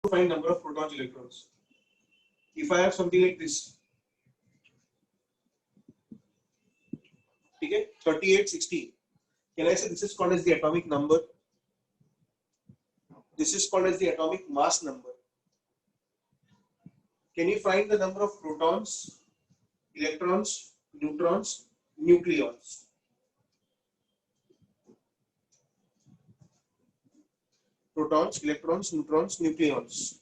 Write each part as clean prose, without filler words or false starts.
to find number of protons, electrons. If I have something like this, okay, 38, 16. Can I say this is called as the atomic number? This is called as the atomic mass number. Can you find the number of protons, electrons, neutrons, nucleons? Protons, electrons, neutrons, nucleons.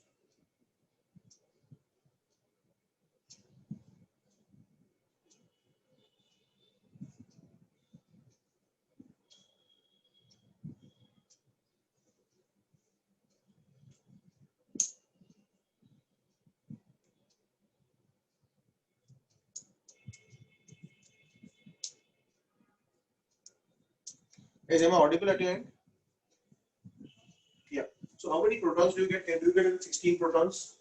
Is am I audible at your end? Yeah. So how many protons do you get? Do you get 16 protons?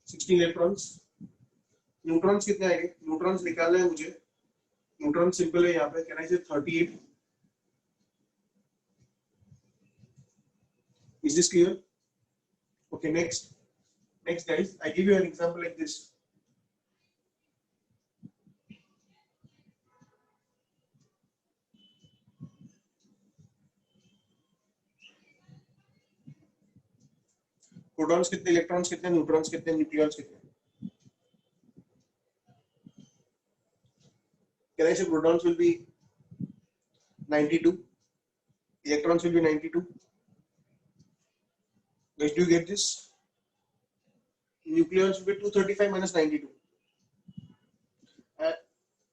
16 electrons? Neutrons कितने आएंगे? Neutrons निकालना है मुझे. Neutron simple है यहाँ पे. Can I say 38? Is this clear? Okay, next. Next, guys, I give you an example like this. Protons कितने, electrons कितने, neutrons कितने, nucleons कितने? Can I say protons will be 92? Electrons will be 92. Guys, do you get this? Nucleons will be 235 minus 92.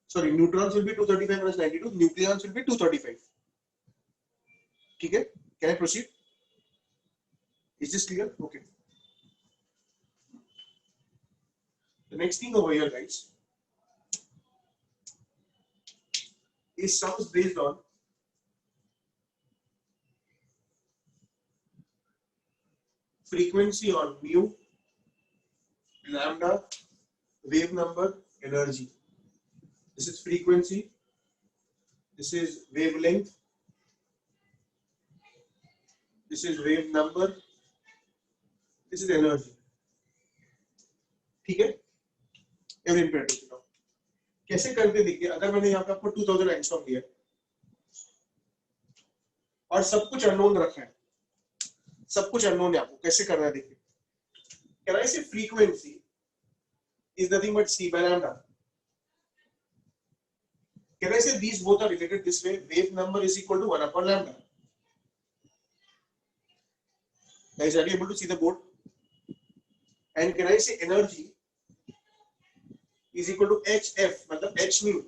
Sorry, neutrons will be 235 minus 92. Nucleons will be 235. Okay? Can I proceed? Is this clear? Okay. The next thing over here, guys, is sums based on frequency on mu, lambda, wave number, energy. This is frequency. This is wavelength. This is wave number. This is energy. ठीक है? Every imperative. कैसे करते देखिए, अगर मैंने यहाँ पे आपको 2000 एंगस्ट्रॉम दिया और सब कुछ अननोन रखा है, सब कुछ अननोन है, आपको कैसे करना है देखिए. Can I say frequency is nothing but c by lambda? Can I say these both are related this way? Wave number is equal to 1 upon lambda. Guys, are you able to see the board? And can I say energy is equal to hf, मतलब h nu.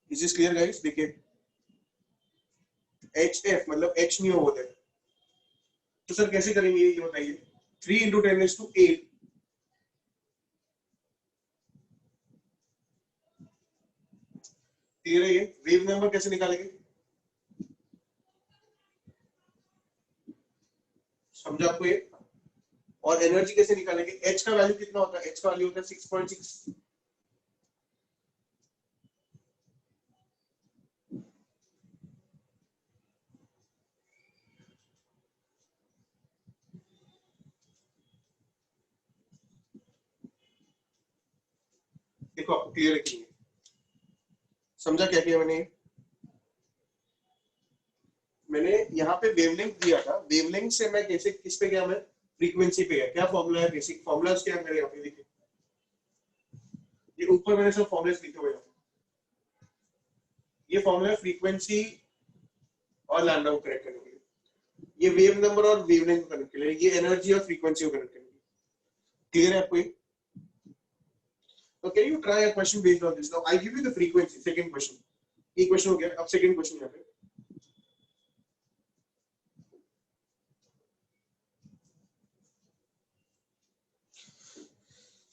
Is this clear, guys? देखिए, hf मतलब h nu होता है. तो sir कैसे करेंगे ये बताइए. 3 into 10 raised to 8. क्लियर है ये? वेव नंबर कैसे निकालेंगे? समझा आपको ये? और एनर्जी कैसे निकालेंगे? h का वैल्यू कितना होता है? h का वैल्यू होता है 6.6. देखो आपको क्लियर है कि समझा क्या किया मैंने? मैंने यहाँ पे वेवलेंथ दिया था. वेवलेंथ से मैं कैसे किस पे गया? मैं फ्रीक्वेंसी पे गया. क्या फॉर्मूला है? बेसिक फॉर्मूला क्या है मेरे यहाँ पे देखिए. ये ऊपर मैंने सब फॉर्मूलास लिखे हुए हैं. ये फॉर्मूला फ्रीक्वेंसी और लैम्डा को कनेक्ट करने के लिए. ये वेव नंबर और वेवलेंथ को कनेक्ट के लिए. ये एनर्जी और फ्रीक्वेंसी को कनेक्ट करने के लिए. क्लियर है आपको ये? So can you try a question based on this? Now I give you the frequency. Second question. ये क्वेश्चन हो गया. अब सेकंड क्वेश्चन यहाँ पे.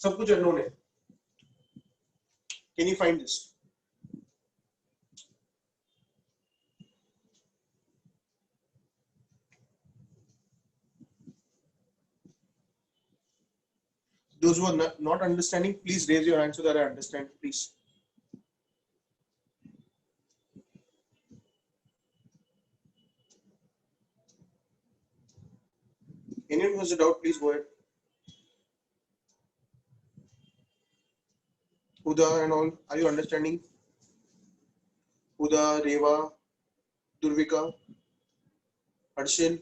सब कुछ अननोन है. Can you find this? Those who are not understanding, please raise your hand so that I understand, please. Anyone who has a doubt, please go ahead. Uda and all, are you understanding? Uda, Reva, Durvika, Harshil,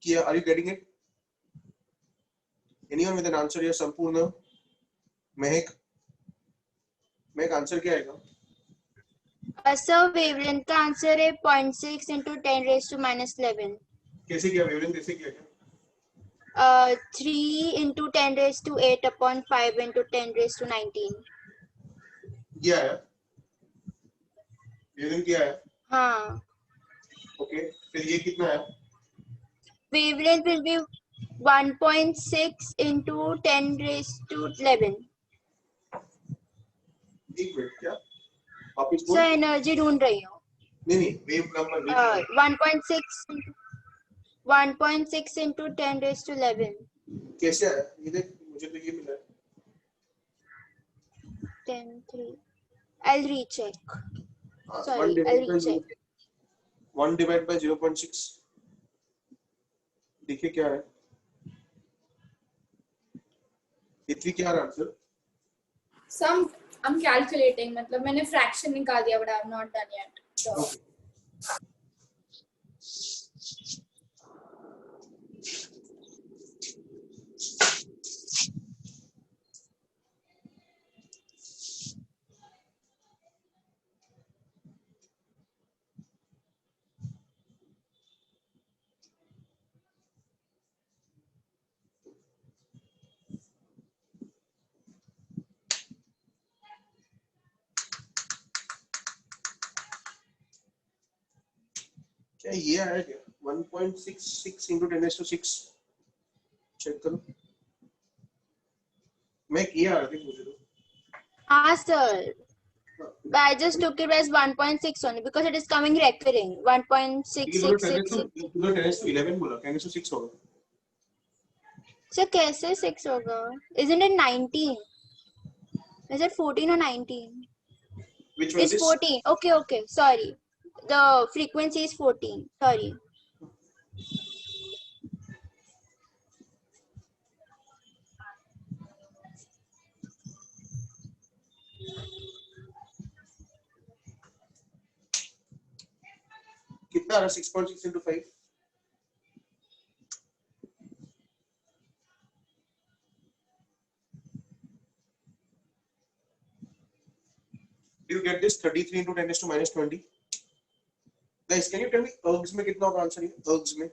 Kia, are you getting it? Anyone with an answer here? Sampurna, Mehak, answer क्या आएगा? Sir wavelength का answer है 0.6 into 10 raised to minus 11. कैसे किया wavelength? कैसे किया क्या? 3 into 10 raised to 8 upon 5 into 10 raised to 19. ये आया वेवलेंथ क्या आया? हाँ. ओके, फिर ये कितना आया? Wavelength will be 1.6 into 10 raised to 11. एक मिनट, क्या आप इसको? सर एनर्जी ढूंढ रही हूँ. नहीं wave number 1.6 into 10 raised to 11. कैसे आया? ये देख, मुझे तो ये मिला है 10.3. I'll recheck. Sorry, 1 I'll recheck. 1 divided by 0.6. देखिए क्या है? इतनी क्या आंसर? Some I'm calculating. मतलब मैंने fraction निकाल दिया, but I have not done yet. So. Okay. क्या ये आया क्या? 1.66 into 10 raised to 6. चेक करो. मैं किया आ रहा मुझे तो. हाँ sir. But I just took it as 1.6 only because it is coming recurring. 1.666. तो 10 raised to 11 बोला, 10 raised to 6 होगा. सर कैसे 6 होगा? Isn't it 19? Is it 14 or 19? Which one is It's 14. Okay. Sorry. The frequency is 14. Sorry. कितना आ रहा? 6.6 into 5. Do you get this? 33 into 10 raised to minus 20. Guys, can you tell me ergs में कितना होगा answer? Ergs में.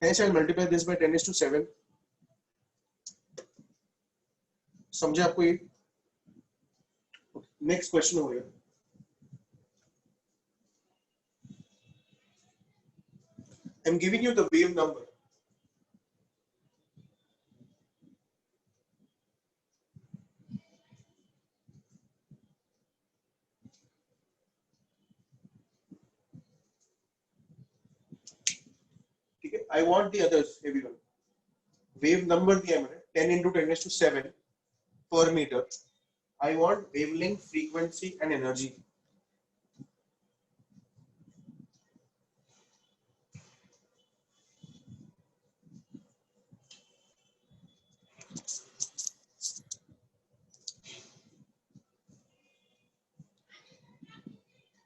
Hence I'll multiply this by 10 raised to 7. समझे आपको ये? Next question हो गया. I'm giving you the wave number. ठीक है? I want the others, everyone. Wave number दिया है मैंने 10 into 10 raised to 7 per meter. I want wavelength, frequency and energy.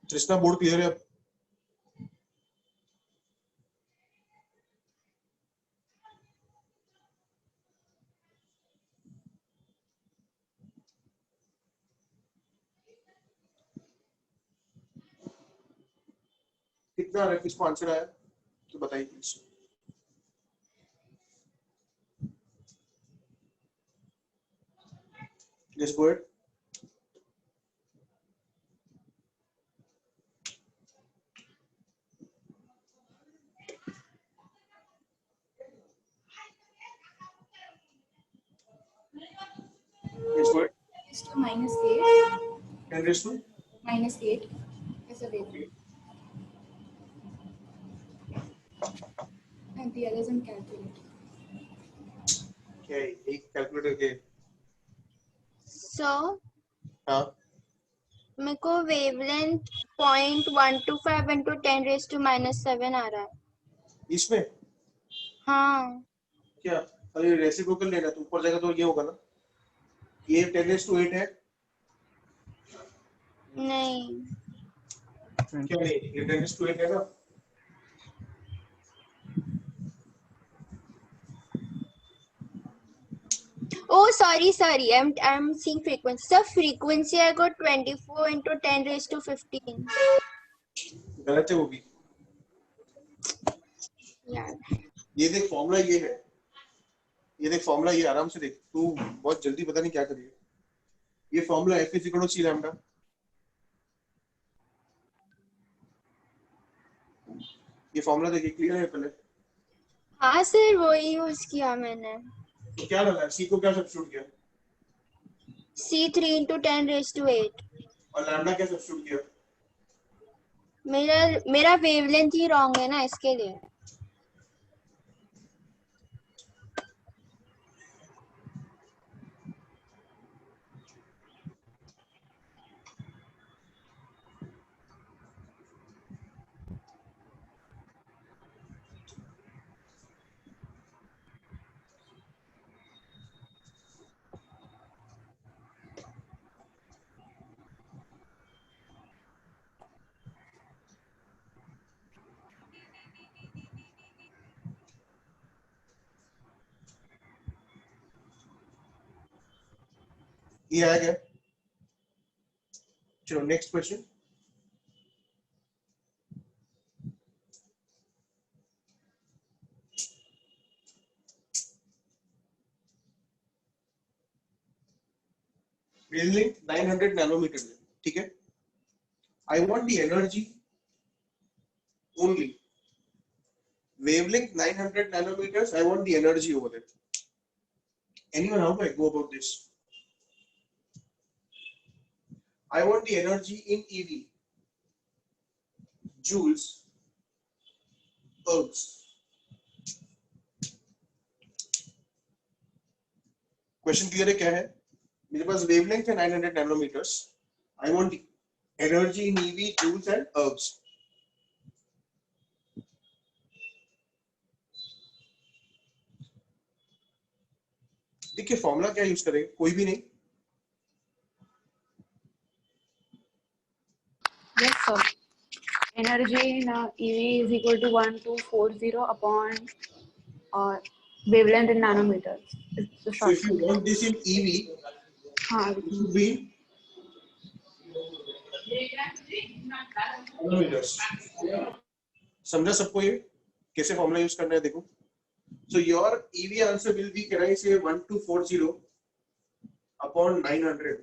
Krishna board clear है अब? कितना आ रहा है? किसको आंसर आया तो बताइए please. Just go ahead. Just go ahead. Is to minus 8. 10 raised to Minus 8 is a wavelength. And the others I'm calculating. क्या है? एक कैलकुलेटर के. So, हाँ. मेरे को wavelength 0.125 into 10 raised to minus 7 आ रहा है. इसमें हाँ क्या? अरे रेसिप्रोकल लेना तो ऊपर जाएगा तो ये होगा ना, ये 10⁸ है। नहीं, क्या नहीं, ये 10⁸ है ना। oh sorry, I'm seeing frequency. So frequency I got 24 into 10 raised to 15. गलत है वो भी। यार ये देख फॉर्मूला ये है, ये देख फॉर्मूला ये, आराम से देख, तू बहुत जल्दी पता नहीं क्या करिए। ये formula F is equal to c lambda, ये फॉर्मूला देखिए, क्लियर है पहले। हाँ सर, वही यूज किया मैंने। तो क्या लगा, सी को क्या सब्स्टिट्यूट किया, C3 into 10 raised to 8. और लैम्डा क्या सब्स्टिट्यूट किया। मेरा मेरा वेवलेंथ ही रॉन्ग है ना, इसके लिए। ये आया क्या? चलो नेक्स्ट क्वेश्चन। वेवलेंथ 900 नैनोमीटर है, ठीक है। आई want the energy only, wavelength 900 nanometers, I want the energy over there. Anyone, how do I go about this? I want the energy in EV, joules, ergs. Question clear है क्या है? मेरे पास wavelength है 900 nanometers, I want the energy in EV, joules and ergs. देखिए formula क्या use करेंगे, कोई भी नहीं। Yes, sir. Energy in EV is equal to 1240 upon wavelength in nanometers. It's the So if you shortcut. want this in EV, हाँ, it should be nanometers. समझा सबको ये कैसे फॉर्मूला यूज करना है? देखो, so your EV answer will be, can I say 1240 upon 900.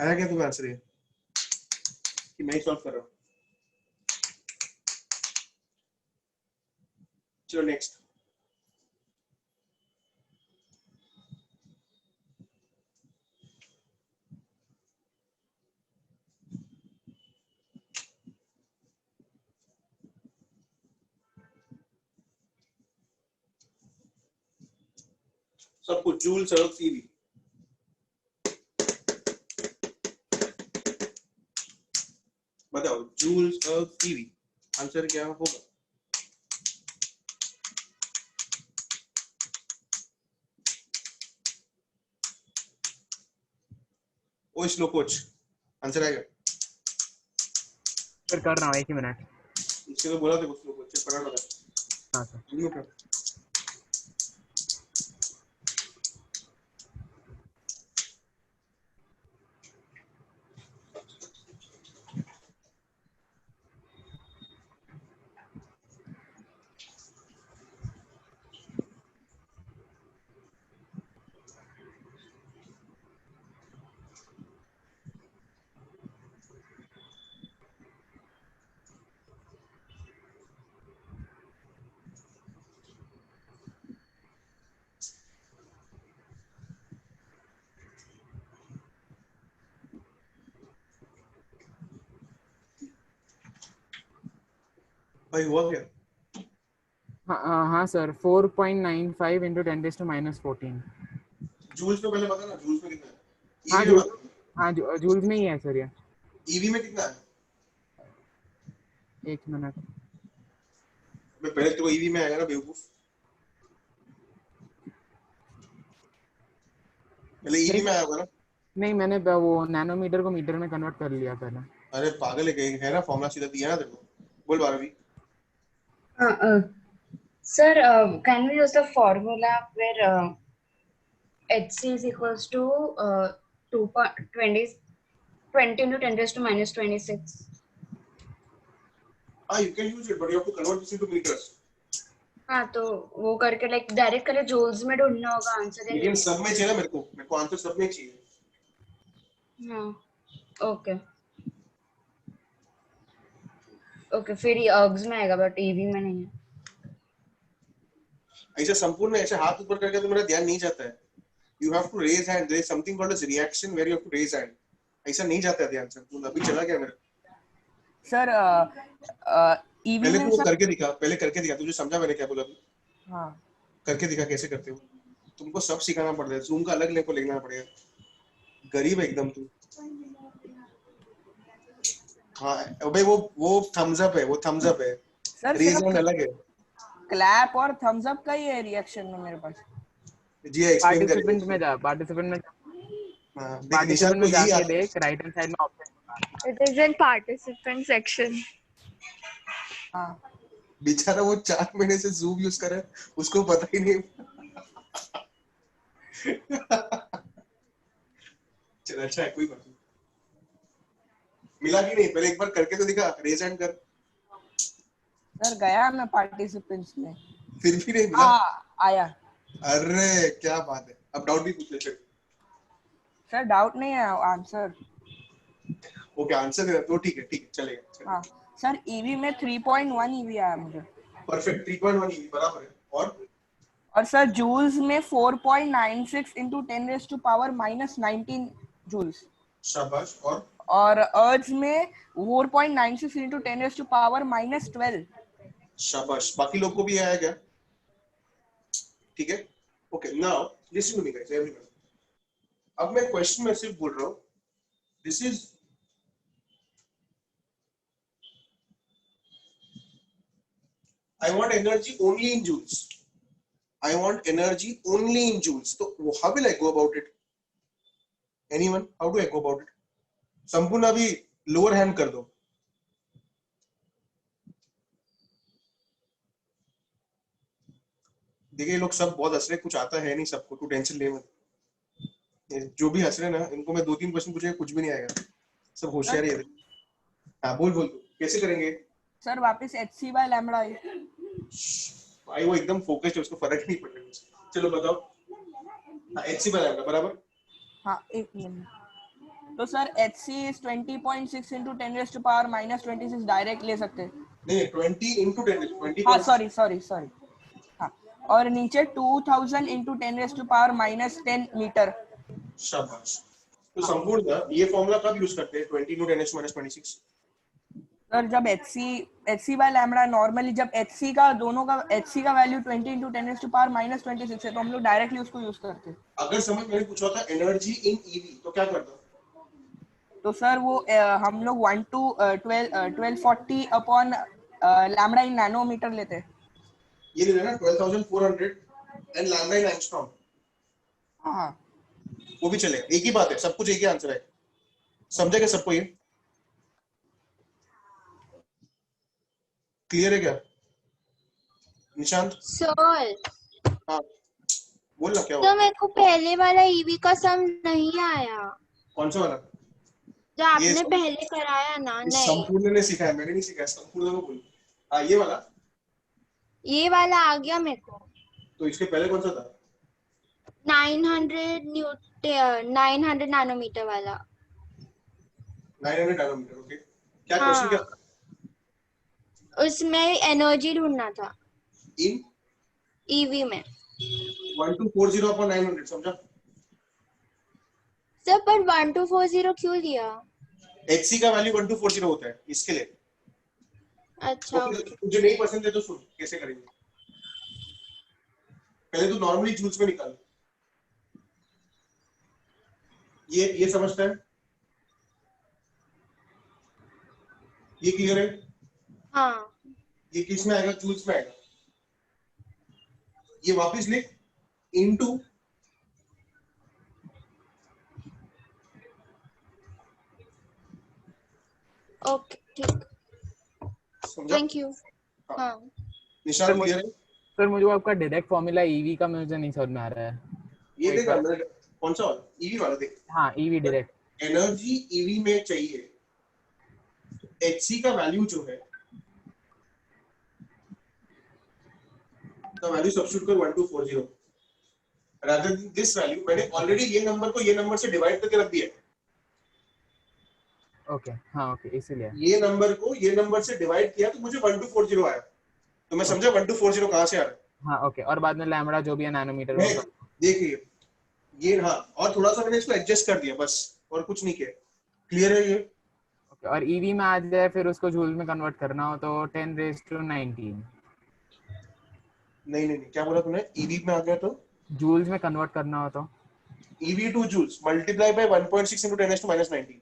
आया क्या तुम्हें आंसर, ये कि मैं ही सॉल्व कर रहा हूँ? चलो नेक्स्ट। सब कुछ जूल सर्व सीवी, बताओ जूल सर्व सीवी, आंसर क्या होगा? ओ स्लो कोच, आंसर आएगा? सर कर रहा हूँ 1 ही मिनट। इसके तो बोला था स्लो कोच, पढ़ा था। हाँ सर। नहीं उठा। भाई हुआ क्या? हाँ sir 4.95 into 10 raised to minus 14. Joules में पहले बता ना, जूल्स में कितना है? हाँ ईवी में बता। हाँ जूल्स में ही है सर ये. ईवी में कितना है? एक मिनट. मैं पहले तो ईवी में आएगा ना बेवकूफ, पहले ईवी में आया होगा ना। नहीं मैंने वो नैनोमीटर को मीटर में कन्वर्ट कर लिया पहले. अरे पागल है कहीं, है ना फॉर्मूला सीधा दिया ना तेरे को। बोल 12वीं. Sir, can we use the formula where HC is equals to 20 into 10 raised to minus 26? हाँ you can use it but you have to convert this into meters. हाँ तो वो करके लाइक डायरेक्ट करे जूल्स में ढूंढना होगा आंसर. लेकिन सब में चाहिए ना, मेरे को आंसर सब में चाहिए. हाँ ओके ओके फिर ये अर्ग्स में आएगा बट ईवी में नहीं है. ऐसे संपूर्ण ऐसे हाथ ऊपर करके तो मेरा ध्यान नहीं जाता है. You have to raise hand. There is something called as reaction where you have to raise hand. ऐसा नहीं जाता है ध्यान से. तू अभी चला गया मेरा. सर ईवी पहले में तू करके दिखा, पहले करके दिखा. तुझे समझा मैंने क्या बोला अभी? हाँ करके दिखा कैसे करते हो. तुमको सब सिखाना पड़ता है. जूम का अलग लेको लेना पड़ेगा. गरीब है एकदम तू. हाँ भाई वो थम्स अप है, वो थम्स अप है. सर रेज हैंड अलग है. क्लैप और थम्स अप का ही है रिएक्शन में मेरे पास. जी एक्सप्लेन कर. पार्टिसिपेंट में जा, पार्टिसिपेंट में हां देख पार्टिसिपेंट निशान में को यही जाके आता है. देख राइट हैंड साइड में option. It is in participant section. हाँ बेचारा वो 4 महीने से जूम यूज कर रहा है, उसको पता ही नहीं. चल अच्छा है, कोई बात नहीं. मिला कि नहीं? पहले एक बार करके तो दिखा. रेज हैंड कर. सर गया मैं पार्टिसिपेंट्स में. फिर भी नहीं मिला. आया. अरे क्या बात है. अब डाउट भी पूछ ले फिर. सर डाउट नहीं है आंसर. ओके आंसर दे तो ठीक है चलेगा. हाँ सर ईवी में 3.1 ईवी आया मुझे. परफेक्ट. 3.1 ईवी बराबर है. और सर जूल्स में 4.96 into 10 raised to power minus 19 joules. शाबाश. और अर्ज में 4.96 into 10 raised to power minus 12. शाबाश. बाकी लोग को भी आया क्या? ठीक है. Okay now listen to me guys everyone. अब मैं क्वेश्चन में सिर्फ बोल रहा हूँ. This is I want energy only in joules. I want energy only in joules. So how will I go about it? Anyone? How do I go about it? संपूर्ण अभी lower hand कर दो. देखिए लोग सब बहुत हंस रहे. कुछ आता है नहीं सबको. तू टेंशन ले मत. जो भी हंस रहे ना इनको मैं 2-3 क्वेश्चन पूछेगा कुछ भी नहीं आएगा. सब होशियार ही है. हाँ बोल कैसे करेंगे? सर वापस HC by lambda. भाई वो एकदम फोकस्ड है, उसको फर्क नहीं पड़ रहा. चलो बताओ. हाँ HC by lambda बराबर. हाँ एक मिनट. तो sir HC is 20.6 into 10 raised to power minus 26 direct ले सकते हैं. नहीं 20 into 10 20. हाँ सॉरी. हाँ और नीचे 2000 into 10 raised to power minus 10 metre. शाबाश. तो संपूर्ण का ये फॉर्मूला कब यूज करते हैं? 20 into 10 minus 26. सर जब HC by lambda नॉर्मली जब HC का दोनों का HC का value 20 into 10 raised to power minus 26 है तो हम लोग डायरेक्टली उसको यूज करते हैं. अगर समझ मैंने पूछा था एनर्जी इन ईवी तो क्या करता? तो सर वो हम लोग 1 to 1240 upon lambda in nanometer लेते हैं. ये ले लेना 12400 एंड लैम्बडा इन एंगस्ट्रॉम. हाँ वो भी चलेगा. एक ही बात है. सब कुछ एक ही आंसर है. समझे क्या सबको? ये क्लियर है क्या निशांत? सर हाँ बोल ना क्या तो हुआ? मेरे को पहले वाला ईवी का सम नहीं आया कौन सा वाला? जो आपने सब- पहले कराया ना. नहीं संपूर्ण ने सिखाया, मैंने नहीं सिखाया. संपूर्ण को बोल. हाँ ये वाला. ये वाला आ गया मेरे को. तो इसके पहले कौन सा था? 900 नैनोमीटर वाला. 900 नैनोमीटर. ओके क्या हाँ. क्वेश्चन क्या? उसमें एनर्जी ढूंढना था इन ईवी में. 1240 upon 900 समझा? सर पर 1240 क्यों लिया? HC का वैल्यू 1240 होता है इसके लिए. अच्छा तो okay. तुझे नहीं पसंद है तो सुन कैसे करेंगे। पहले तू नॉर्मली जूल्स में निकाल, ये समझता है, ये क्लियर है, हाँ ये किस में आएगा, जूल्स में आएगा। ये वापस लिख इनटू ओके ठीक, समझा। Thank you. हाँ निशान मुझे क्लियर है। सर मुझे वो आपका डायरेक्ट फॉर्मूला ईवी का मुझे नहीं समझ में आ रहा है। ये वो एक देखा बार मैंने, कौन सा वाला, ईवी वाला देख। हाँ ईवी डायरेक्ट। एनर्जी ईवी में चाहिए तो एचसी का वैल्यू जो है, का वैल्यू सब्स्टिट्यूट कर 1240 रादर देन दिस वैल्यू। मैंने ऑलरेडी ये नंबर को ये नंबर से डिवाइड करके रख दिया है। ओके हाँ ओके इसीलिए। ये नंबर को ये नंबर से डिवाइड किया तो मुझे 1240 आया। तो मैं समझा 1240 कहां से आ रहा है। हाँ ओके और बाद में लैम्बडा जो भी है नैनोमीटर वो मैं सब। देखिए ये, हाँ, और थोड़ा सा मैंने इसको एडजस्ट कर दिया बस, और कुछ नहीं किया। क्लियर है ये। ओके और ईवी में आ जाए फिर उसको जूल में कन्वर्ट करना हो तो 10⁻19 नहीं नहीं नहीं, क्या बोला तूने, ईवी में आ गया तो जूल्स में कन्वर्ट करना हो तो। EV to joules multiply by 1.6 into 10 to minus 19।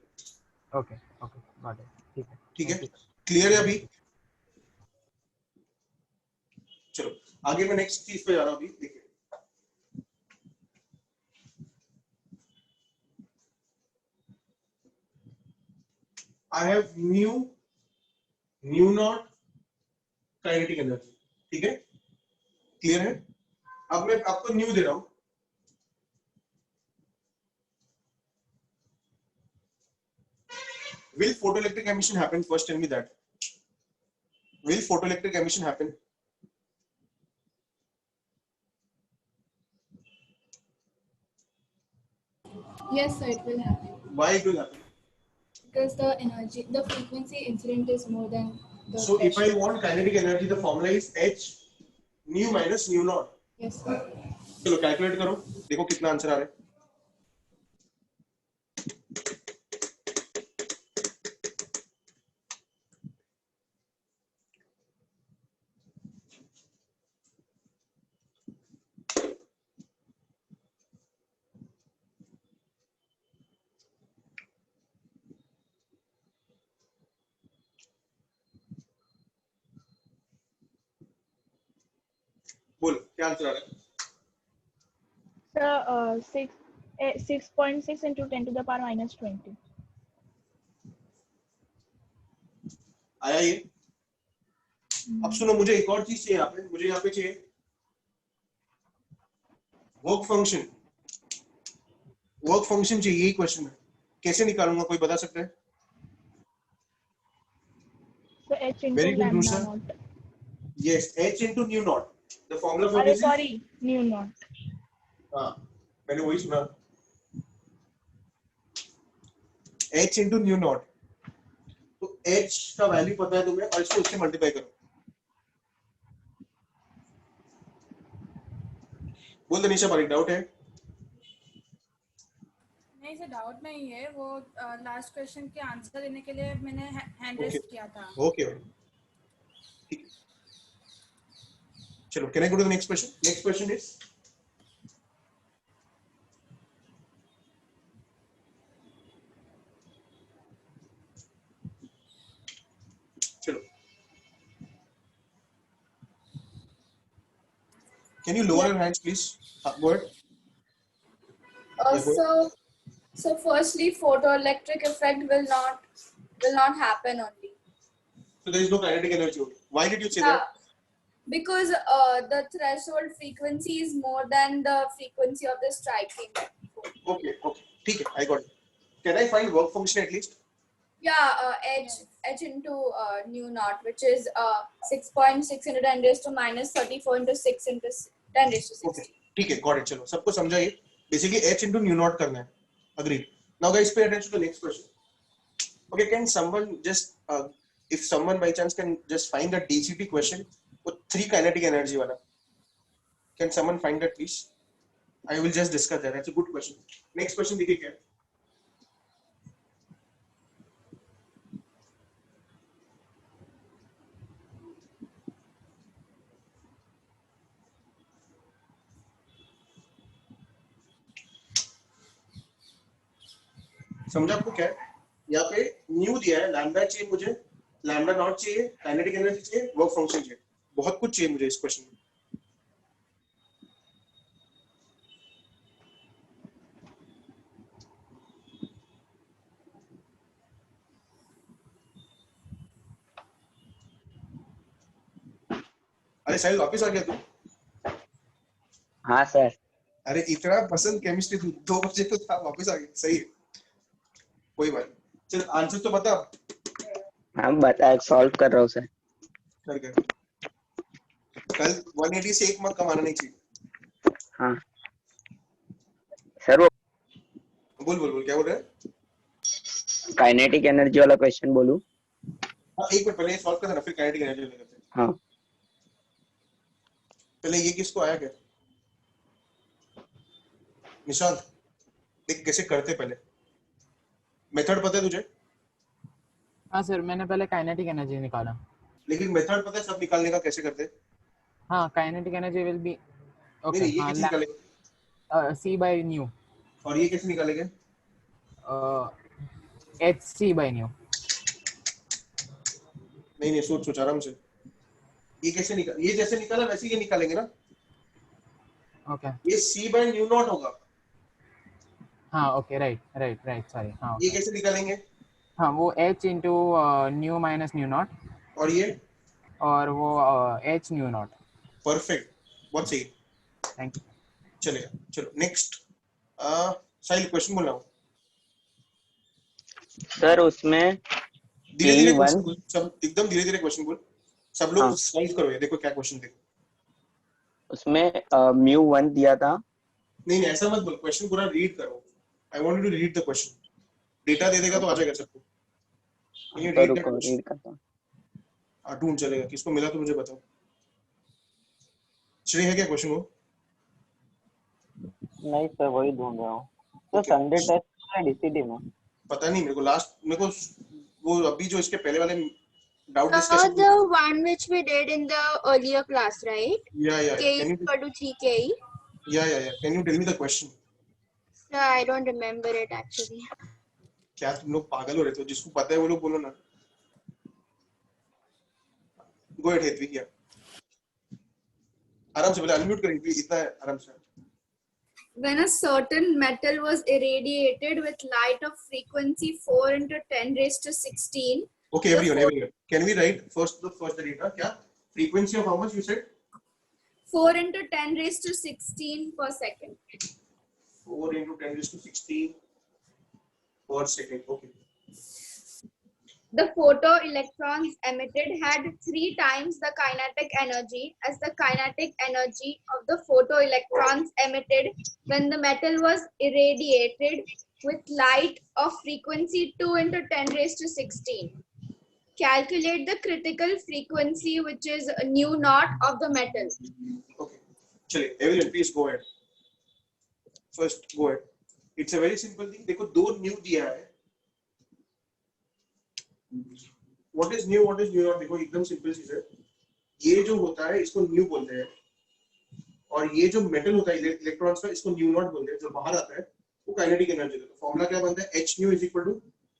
Okay okay got it ठीक है। ठीक है, Thank you. क्लियर है अभी। चलो आगे मैं नेक्स्ट चीज पे जा रहा हूं अभी, देखिए। I have new not kinetic energy, ठीक है, क्लियर है। अब मैं आपको न्यू दे रहा हूं। Will photoelectric emission happen? First tell me that. Will photoelectric emission happen? Yes, sir, it will happen. Why it will happen? Because the frequency incident is more than the So if I threshold. want kinetic energy, the formula is H nu minus nu naught. Yes, sir. चलो calculate करो, देखो कितना answer आ रहा है। बोलो क्या answer आ रहा है। Sir, 6.6 into 10 to the power minus 20. आया ये। अब सुनो, मुझे एक और चीज चाहिए यहाँ पे, मुझे यहाँ पे चाहिए वर्क फंक्शन। वर्क फंक्शन चाहिए, यही क्वेश्चन है। कैसे निकालूंगा, कोई बता सकता है? So H into Very good, lambda Nusha. naught. Yes, H into nu naught. The formula for Sorry, this is, sorry, nu naught. हाँ मैंने वही सुना, H into nu naught। तो H का वैल्यू पता है तुम्हें, और इसको उससे मल्टीप्लाई करो। बोल दे निशा, बारीक डाउट है? नहीं सर डाउट नहीं है, वो लास्ट क्वेश्चन के आंसर देने के लिए मैंने हैंड रेस Okay. किया था। ओके ठीक है, चलो can I go to the next question. Next question is, चलो can you lower your hands please, go ahead. Yeah, go ahead. So firstly, photoelectric effect will not happen only. So there is no kinetic energy only. Why did you say Yeah, that? because the threshold frequency is more than the frequency of the striking. Okay, ठीक है, I got it. Can I find work function at least? Yeah, h into nu naught, which is 6.6 into 10 raised to minus 34 into 6 into 10 raised to 60. Okay, ठीक है, got it। चलो सबको समझा ये। Basically H into nu naught करना है। Agreed. Now guys, pay attention to the next question. Okay, can someone just, if someone by chance can just find the DCT question with 3 kinetic energy वाला, can someone find that please? I will just discuss that. That's a good question. Next question देखिए क्या है। समझा आपको क्या है? यहाँ पे न्यू दिया है, लैम्डा चाहिए मुझे, लैम्डा नॉट चाहिए, काइनेटिक एनर्जी चाहिए, वर्क फंक्शन चाहिए, बहुत कुछ चाहिए मुझे इस क्वेश्चन में। अरे साहिल वापस आ गया तू? हाँ सर। अरे इतना पसंद केमिस्ट्री तू 2 बजे तो था, वापस आ गया, सही है, कोई बात नहीं। चल आंसर तो बता। हम बता सॉल्व कर रहा हूँ सर। कर कर। कल 180 से 1 मार्क कमाना नहीं चाहिए। हाँ सर, वो बोल बोल बोल, क्या बोल रहा है? काइनेटिक एनर्जी वाला क्वेश्चन बोलूं? हाँ, एक मिनट पहले सॉल्व कर देना, फिर काइनेटिक एनर्जी करते हैं। हाँ पहले ये किसको आया क्या? निशांत देख कैसे करते पहले, मेथड पता है तुझे? हाँ सर, मैंने पहले काइनेटिक एनर्जी निकाला। लेकिन मेथड पता है सब निकालने का, कैसे करते? हाँ, काइनेटिक एनर्जी विल बी नहीं ओके। नहीं, ये कैसे निकालेंगे? C by nu, और ये कैसे निकालेंगे? HC by nu। नहीं नहीं, सोच सोच आराम से। ये कैसे निकाल, ये जैसे निकाला वैसे ये निकालेंगे ना। ओके। ये C by nu नॉट होगा। हाँ okay, right right right, sorry. हाँ ये ओके। कैसे निकालेंगे? हाँ, वो H into new minus new not, और ये और वो H न्यू नॉट। परफेक्ट, बहुत सही। Thank you. चलेगा, चलो नेक्स्ट। साहिल क्वेश्चन बोल रहा हूँ। सर उसमें धीरे धीरे P1 क्वेश्चन बोल, सब एकदम धीरे धीरे क्वेश्चन बोल, सब लोग हाँ। सॉल्व करो। ये देखो क्या क्वेश्चन, देखो। उसमें μ1 दिया था। नहीं नहीं, ऐसा मत बोल, क्वेश्चन पूरा रीड करो। I want you to read the question. Data दे देगा तो आ जाएगा सबको। ये तो रीड द रुको क्वेश्चन। रीड करता हूँ। ढूंढ चलेगा, किसको मिला तो मुझे बताओ। श्रेय है क्या क्वेश्चन वो? नहीं सर, वही ढूंढ रहा हूँ। तो Okay. संडे टेस्ट है डीसीडी में। पता नहीं मेरे को, लास्ट मेरे को वो अभी जो इसके पहले वाले doubt discussion. The one which we did in the earlier class, right? या K can is you, equal to 3KE. या can you tell me the question? No, I don't remember it actually. क्या तुम लोग पागल हो रहे थे? जिसको पता है वो लोग बोलो ना। गो अहेड हेतवी, क्या आराम से, पहले अनम्यूट कर हेतवी, इतना आराम से। When a certain metal was irradiated with light of frequency 4 into 10 raised to 16. Okay, everyone. Can we write first the data? क्या? Frequency of how much you said? 4 into 10 raised to 16 per second. 4 into 10 raised to 16 per second. Okay. The photoelectrons emitted had 3 times the kinetic energy as the kinetic energy of the photoelectrons emitted when the metal was irradiated with light of frequency 2 into 10 raised to 16. Calculate the critical frequency, which is nu naught of the metal. Okay. चलिए, everyone please go ahead. First go ahead. It's a very simple thing. देखो 2 new दिया है। What is new? What is new not? देखो एकदम simple चीज है। ये जो होता है इसको न्यू बोलते हैं, और ये जो मेटल होता है इलेक्ट्रॉन्स का, इसको न्यू नॉट बोलते हैं। जो बाहर आता है वो काइनेटिक एनर्जी देता है। फॉर्मूला क्या बनता है? H nu is equal to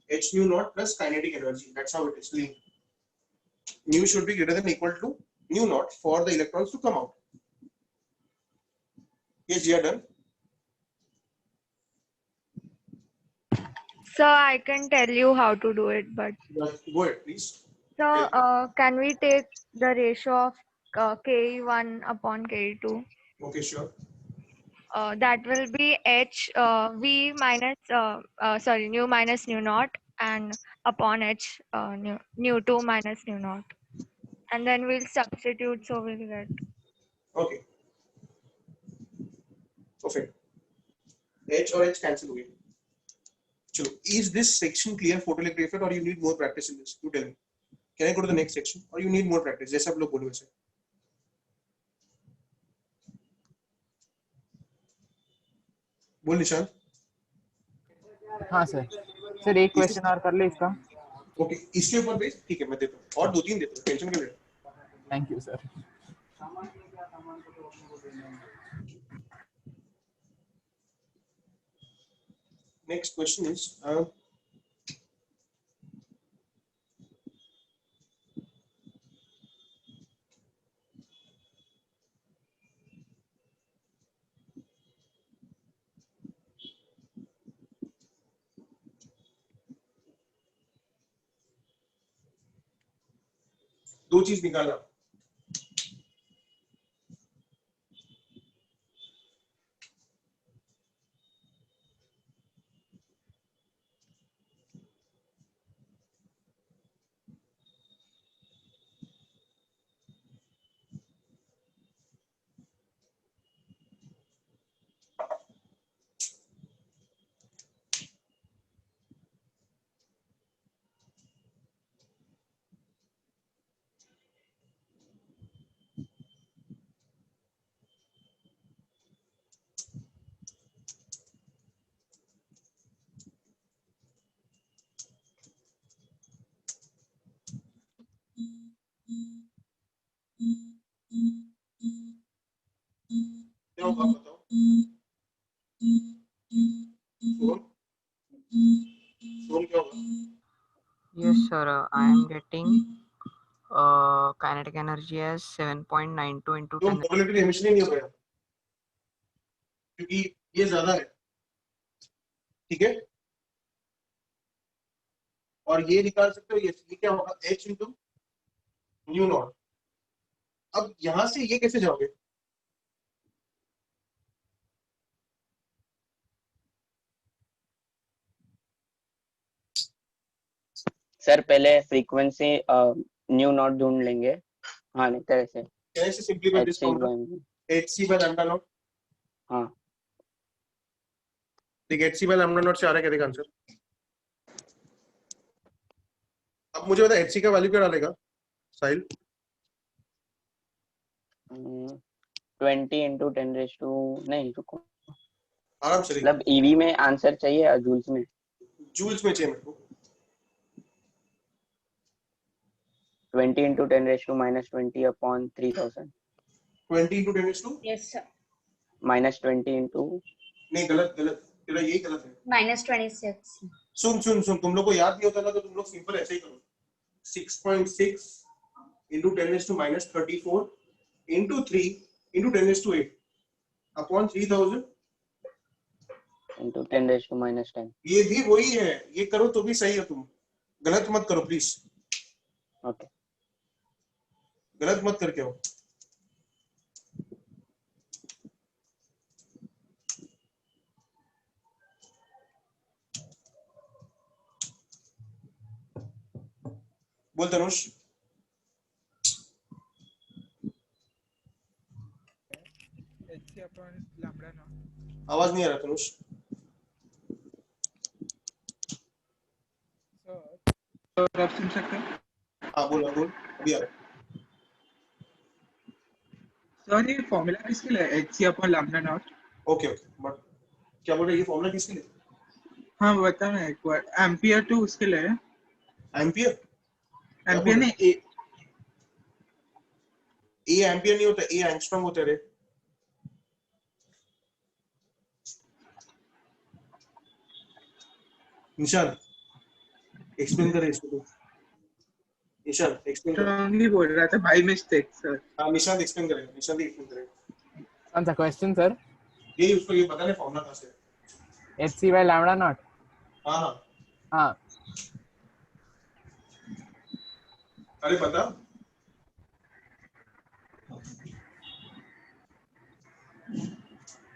H nu naught plus kinetic energy. That's how it is linked. Nu should be greater than equal to nu naught for the electrons to come out. Yes, you are done. So I can tell you how to do it, but Go ahead, please. so can we take the ratio of Ke1 upon Ke2? Okay, sure. That will be H V minus nu minus nu naught and upon H nu2 minus nu naught, and then we'll substitute, so we'll get Okay. Perfect. H और H cancel हुए। चलो, is this section clear? Photoelectric effect, or you need more practice in this? You tell me. Can I go to the next section, or you need more practice? जैसे आप लोग बोलो वैसे। बोल निशांत। हाँ सर। सर एक क्वेश्चन और कर ले इसका। ओके, इसके ऊपर बेस ठीक है, मैं देता हूँ, और 2-3 देता हूँ, टेंशन क्यों ले रहे हो? Thank you sir. Next question is दो चीज निकालना। क्या होगा बताओ? सोम क्या होगा? Yes, sir. I am getting kinetic energy as 7.92 into जो 10. मोबिलिटी एमिशन ही नहीं हो गया क्योंकि ये ज्यादा है, ठीक है। और ये निकाल सकते हो, ये क्या होगा h इंटू न्यू नॉट। अब यहां से ये कैसे जाओगे? सर पहले फ्रीक्वेंसी न्यू नॉट ढूंढ लेंगे। हाँ नहीं तरह से कैसे simplify this formula hc by lambda not. हाँ देखिए hc by lambda नॉट से आ रहा है क्या? देखो आंसर। अब मुझे बता hc का वैल्यू क्या डालेगा साहिल? 20 into 10 raised to नहीं रुको, आराम से मतलब ईवी में आंसर चाहिए या जूल्स में? जूल्स में चाहिए मेरे को। 20 into 10 raised to minus 20 upon 3000 20 into 10 is to Yes, sir. minus 20 into नहीं, गलत गलत, तेरा यही गलत है। -26. सुन सुन सुन, तुम लोग को याद नहीं होता ना तो तुम लोग सिंपल ऐसे ही करो। 6.6 into 10 is to minus 34 into 3 into 10 is to 8 upon 3000 into 10 raised to minus 10। ये भी वही है, ये करो तो भी सही है। तुम गलत मत करो प्लीज, ओके गलत मत करके हो। बोल तनुष। आवाज नहीं आ रहा तनुष। आप सुन सकते हैं? हाँ बोल बोल, अभी आ रहा है। सर ये फॉर्मूला किसके लिए है? hc upon lambda not. Okay okay, but क्या बोल रहे हैं? ये फॉर्मूला किसके लिए? हाँ बता मैं एक बार। एम्पियर टू उसके लिए है। एम्पियर? एम्पियर नहीं ए एम्पियर नहीं होता, ए एंगस्ट्रॉम होता है रे। निशान एक्सप्लेन करे इसको। निशान एक्सप्लेन कर। नहीं बोल रहा था बाय मिस्टेक सर। हाँ निशान एक्सप्लेन करेगा, निशान एक्सप्लेन करेगा। कौन सा क्वेश्चन सर? ये उसको ये पता नहीं फॉर्मूला कहाँ से है। hc by lambda not. हाँ हाँ हाँ अरे पता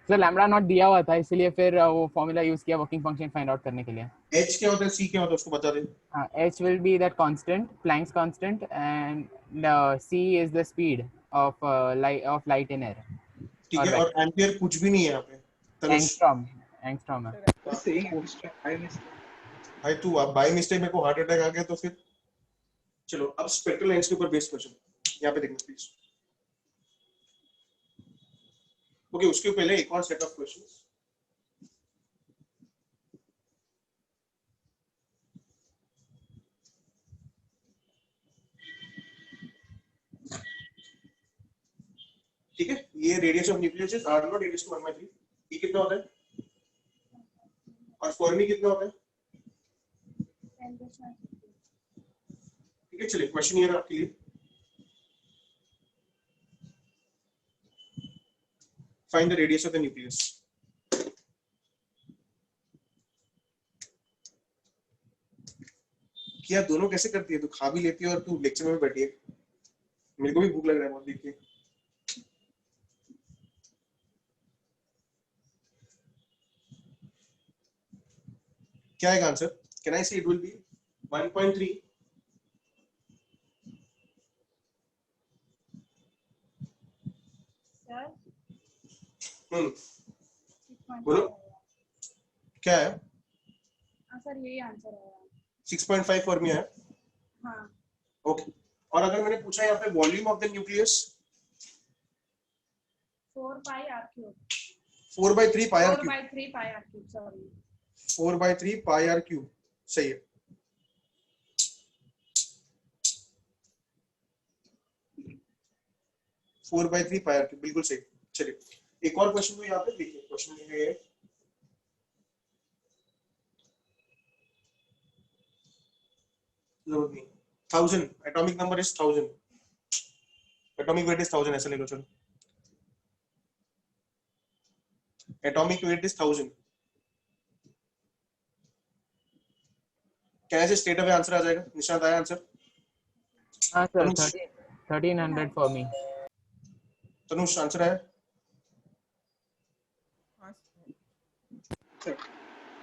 सर लैम्बडा नॉट दिया हुआ था इसलिए फिर वो फॉर्मूला यूज किया वर्किंग फंक्शन फाइंड आउट करने के लिए। h क्या होता है, c क्या होता है उसको बता दे। हाँ h will be that constant, Planck's constant, and c is the speed of light in air। ठीक है, और एम्पियर कुछ भी नहीं है यहाँ पे तनुष। एंगस्ट्रॉम है। भाई तू अब बाय मिस्टेक मेरे को हार्ट अटैक आ गया तो फिर चलो। अब स्पेक्ट्रल लाइंस के ऊपर बेस्ड क्वेश्चन यहाँ पे देखना प्लीज। ओके उसके पहले एक और सेट ऑफ क्वेश्चंस। ठीक है, ये radius of nucleus is r naught radius to 1/3। ये कितना होता है और फर्मी कितना होता है? ठीक है चलिए क्वेश्चन ये रहा आपके लिए। Find the radius of the nucleus. क्या दोनों कैसे करती है? तू खा भी लेती है और तू लेक्चर में बैठी है। मेरे को भी भूख लग रहा है बहुत, देखिए क्या है आंसर? कैन आई से इट विल बी 1.3 सर बोलो क्या है? हाँ सर यही आंसर है 6.5 फॉर मी है। हाँ ओके, और अगर मैंने पूछा यहाँ पे volume of the nucleus 4πr³ 4/3 pi r cube 4/3 πr³ sorry 4/3 pi r cube सही है। Four by three pi r cube बिल्कुल सही। चलिए एक और क्वेश्चन को यहाँ पे देखिए, क्वेश्चन है 1000 atomic number is 1000 atomic weight is 1000 ऐसा ले लो चलो। एटॉमिक वेट इज 1000 कैसे स्टेट ऑफ आंसर आ जाएगा? निशांत आया आंसर? हाँ sir 1300 for me. Tanush answer है?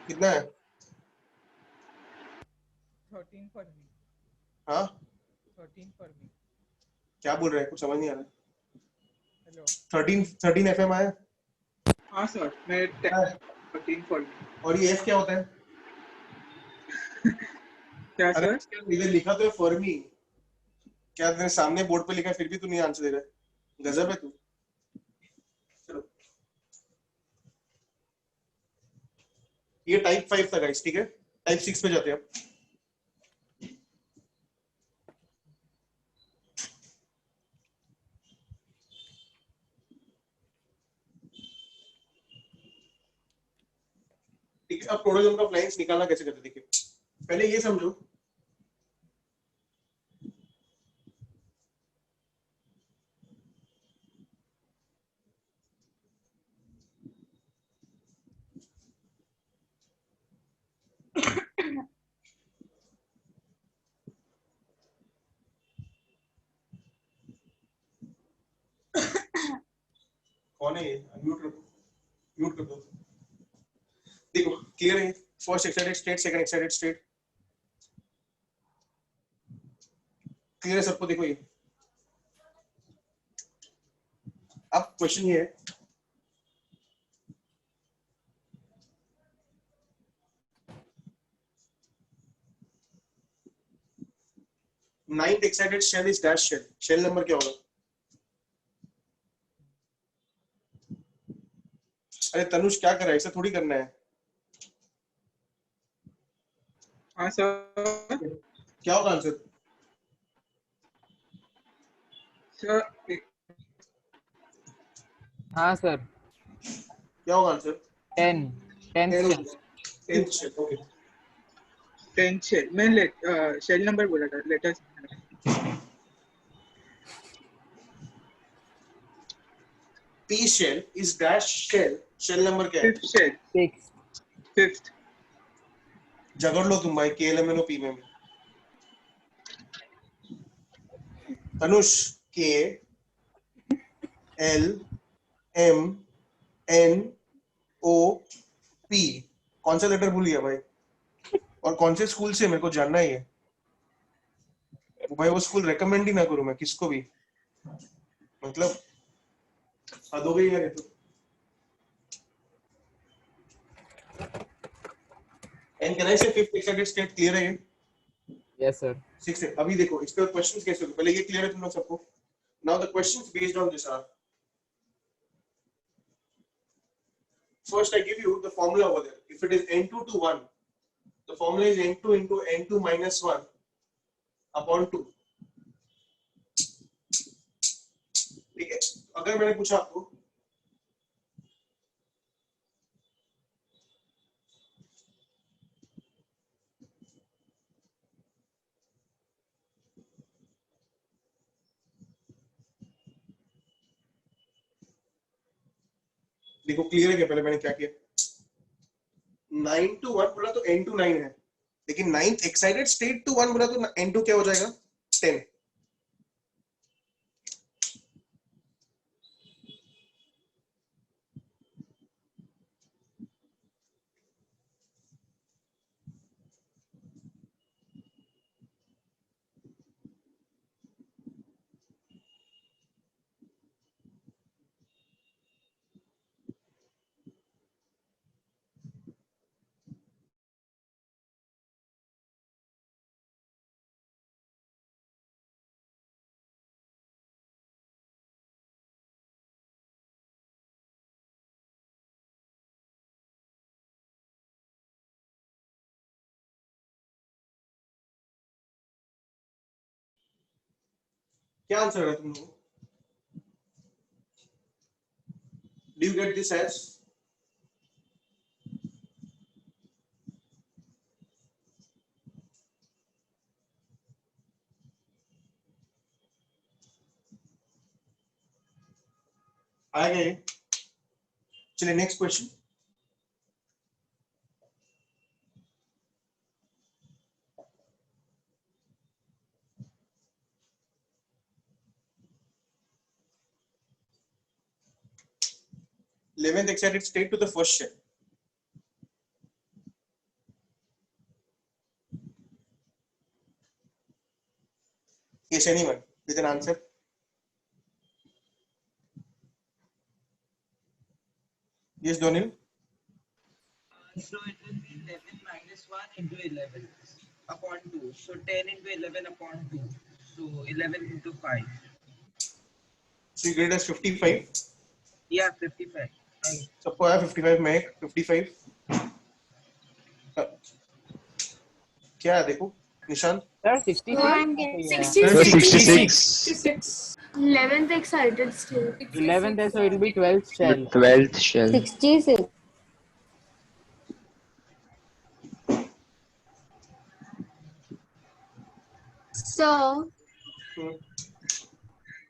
कितना है? 13 for me. हाँ 13 for me. क्या बोल रहे हैं, कुछ समझ नहीं आ रहा। Hello. 13 FM आया? हाँ सर मैं 13 for me. और ये F क्या होता है? क्या अरे सर? इधर लिखा तो है फर्मी, क्या तेरे सामने बोर्ड पे लिखा है फिर भी तू नहीं आंसर दे रहा है, गजब है तू। चलो ये टाइप 5 था गाइस, ठीक है टाइप 6 पे जाते हैं अब। ठीक है, अब टोटल नंबर ऑफ लाइंस निकालना कैसे करते देखिए। पहले ये समझो कौन है ये, म्यूट कर दो, म्यूट कर दो। देखो क्लियर है, first excited state, second excited state, clear है सबको? देखो ये अब क्वेश्चन ये है ninth excited shell is dash shell, shell number क्या होगा? अरे तनुष क्या कर रहा है, ऐसा थोड़ी करना है। हाँ सर क्या होगा आंसर? सर हाँ सर क्या होगा आंसर? 10 शेल। ओके 10 शेल मैं शेल नंबर बोला था, letters P shell is dash shell, shell number क्या है? 5th shell 5th। झगड़ लो तुम भाई KLMNO P में। Tanush K L M N O P कौन सा लेटर भूल गया भाई? और कौन से स्कूल से, मेरे को जानना ही है भाई। वो स्कूल रेकमेंड ही ना करूं मैं किसको भी, मतलब हद हो गई है। तो एंड कैन आई से फिफ्थ एक्साइटेड स्टेट क्लियर है ये? Yes sir. 6 है। अभी देखो इस पे क्वेश्चंस कैसे होंगे, पहले ये क्लियर है तुम लोग सबको? Now the questions based on this are, first I give you the formula over there. If it is n2 to 1, the formula is n2 into n2 minus 1 upon 2. ठीक है, अगर मैंने पूछा आपको देखो क्लियर है क्या? पहले मैंने क्या किया, 9 to 1 बोला तो n to 9 है, लेकिन 9th एक्साइटेड स्टेट टू 1 बोला तो n2 क्या हो जाएगा? 10। क्या आंसर है तुम लोगों? Do you get this as? आ गए? चलिए next question. Eleventh excited state to the first shell. Yes, anyone with an answer? Yes, Donil. So it will be 11 minus 1 into 11 upon 2. So 10 into 11 upon 2. So 11 into 5. So you get it as 55. Yeah, 55. सबको आया 55 में 55. क्या है देखो निशान? Sir, 66. So I'm getting 66. 11th excited state. 11th है, so it will be 12th shell. 12th shell. 66. So,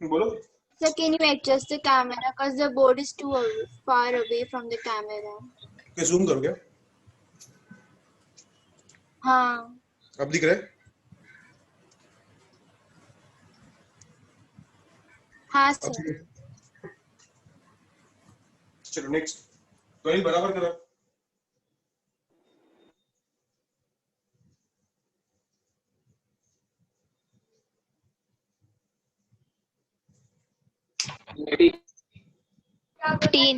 बोलो. so can you adjust the camera because the board is too far away from the camera? क्या zoom करो क्या? हाँ. अब दिख रहा है? हाँ sir. चलो नेक्स्ट. तो बराबर करो. Fifteen.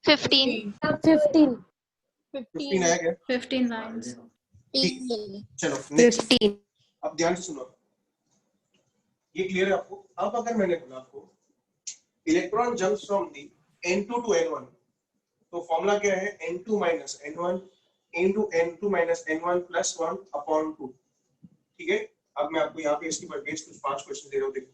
15. 15. 15 आया क्या? 15 lines. चलो नेक्स्ट. 15. अब ध्यान से सुनो. ये क्लियर है आपको? अब अगर मैंने बोला आपको electron jumps from the n2 to n1, तो फॉर्मूला क्या है? n2 minus n1 into n2 minus n1 plus 1 upon 2. ठीक है. अब मैं आपको यहाँ पे इसकी बेस कुछ 5 क्वेश्चन दे रहा हूँ. देखो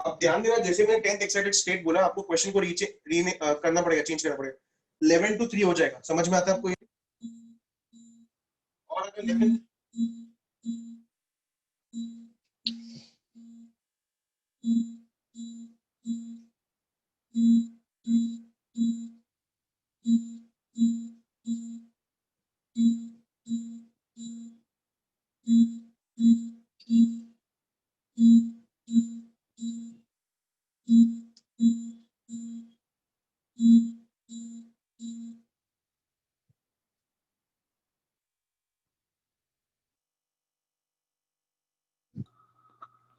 अब ध्यान देना. जैसे मैंने 10th एक्साइटेड स्टेट बोला, आपको क्वेश्चन को करना पड़ेगा, चेंज करना पड़ेगा. 11 to 3 हो जाएगा. समझ में आता है आपको? और अगर 11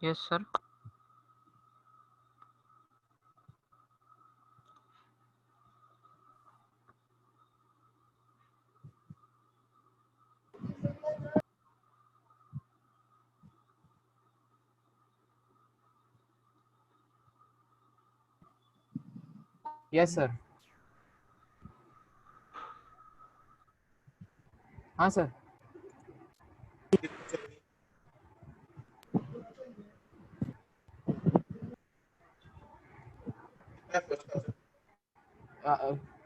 Yes, sir. Yes, sir. हाँ सर.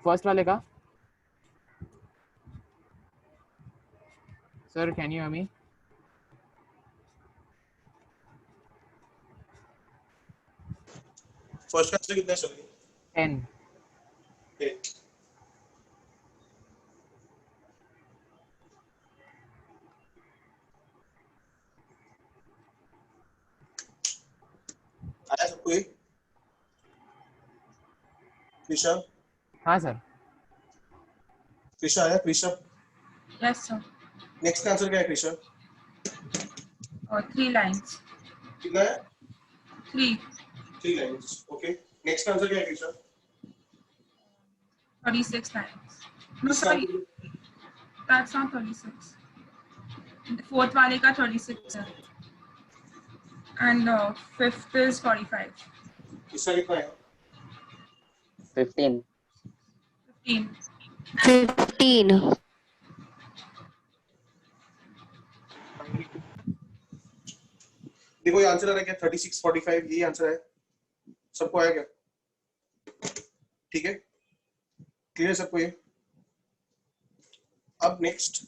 फर्स्ट वाले का. Sir, can you hear me? First का कितना चल रही 10. है? आया सबको ये? कृषा? हाँ सर. कृषा आया? Krisha Yes, sir. Next answer क्या है कृषा? 3 lines. कितना है? 3. 3 लाइंस. ओके. नेक्स्ट आंसर क्या है Krisha? 36 lines. No, sorry. That's not 36. The fourth वाले का 36 है. and fifth is 45. इसका कितना आएगा? 15. 15. देखो ये आंसर आ रहा है क्या? 36 45 यही आंसर है। सबको आया क्या? ठीक है, क्लियर सबको ये? अब नेक्स्ट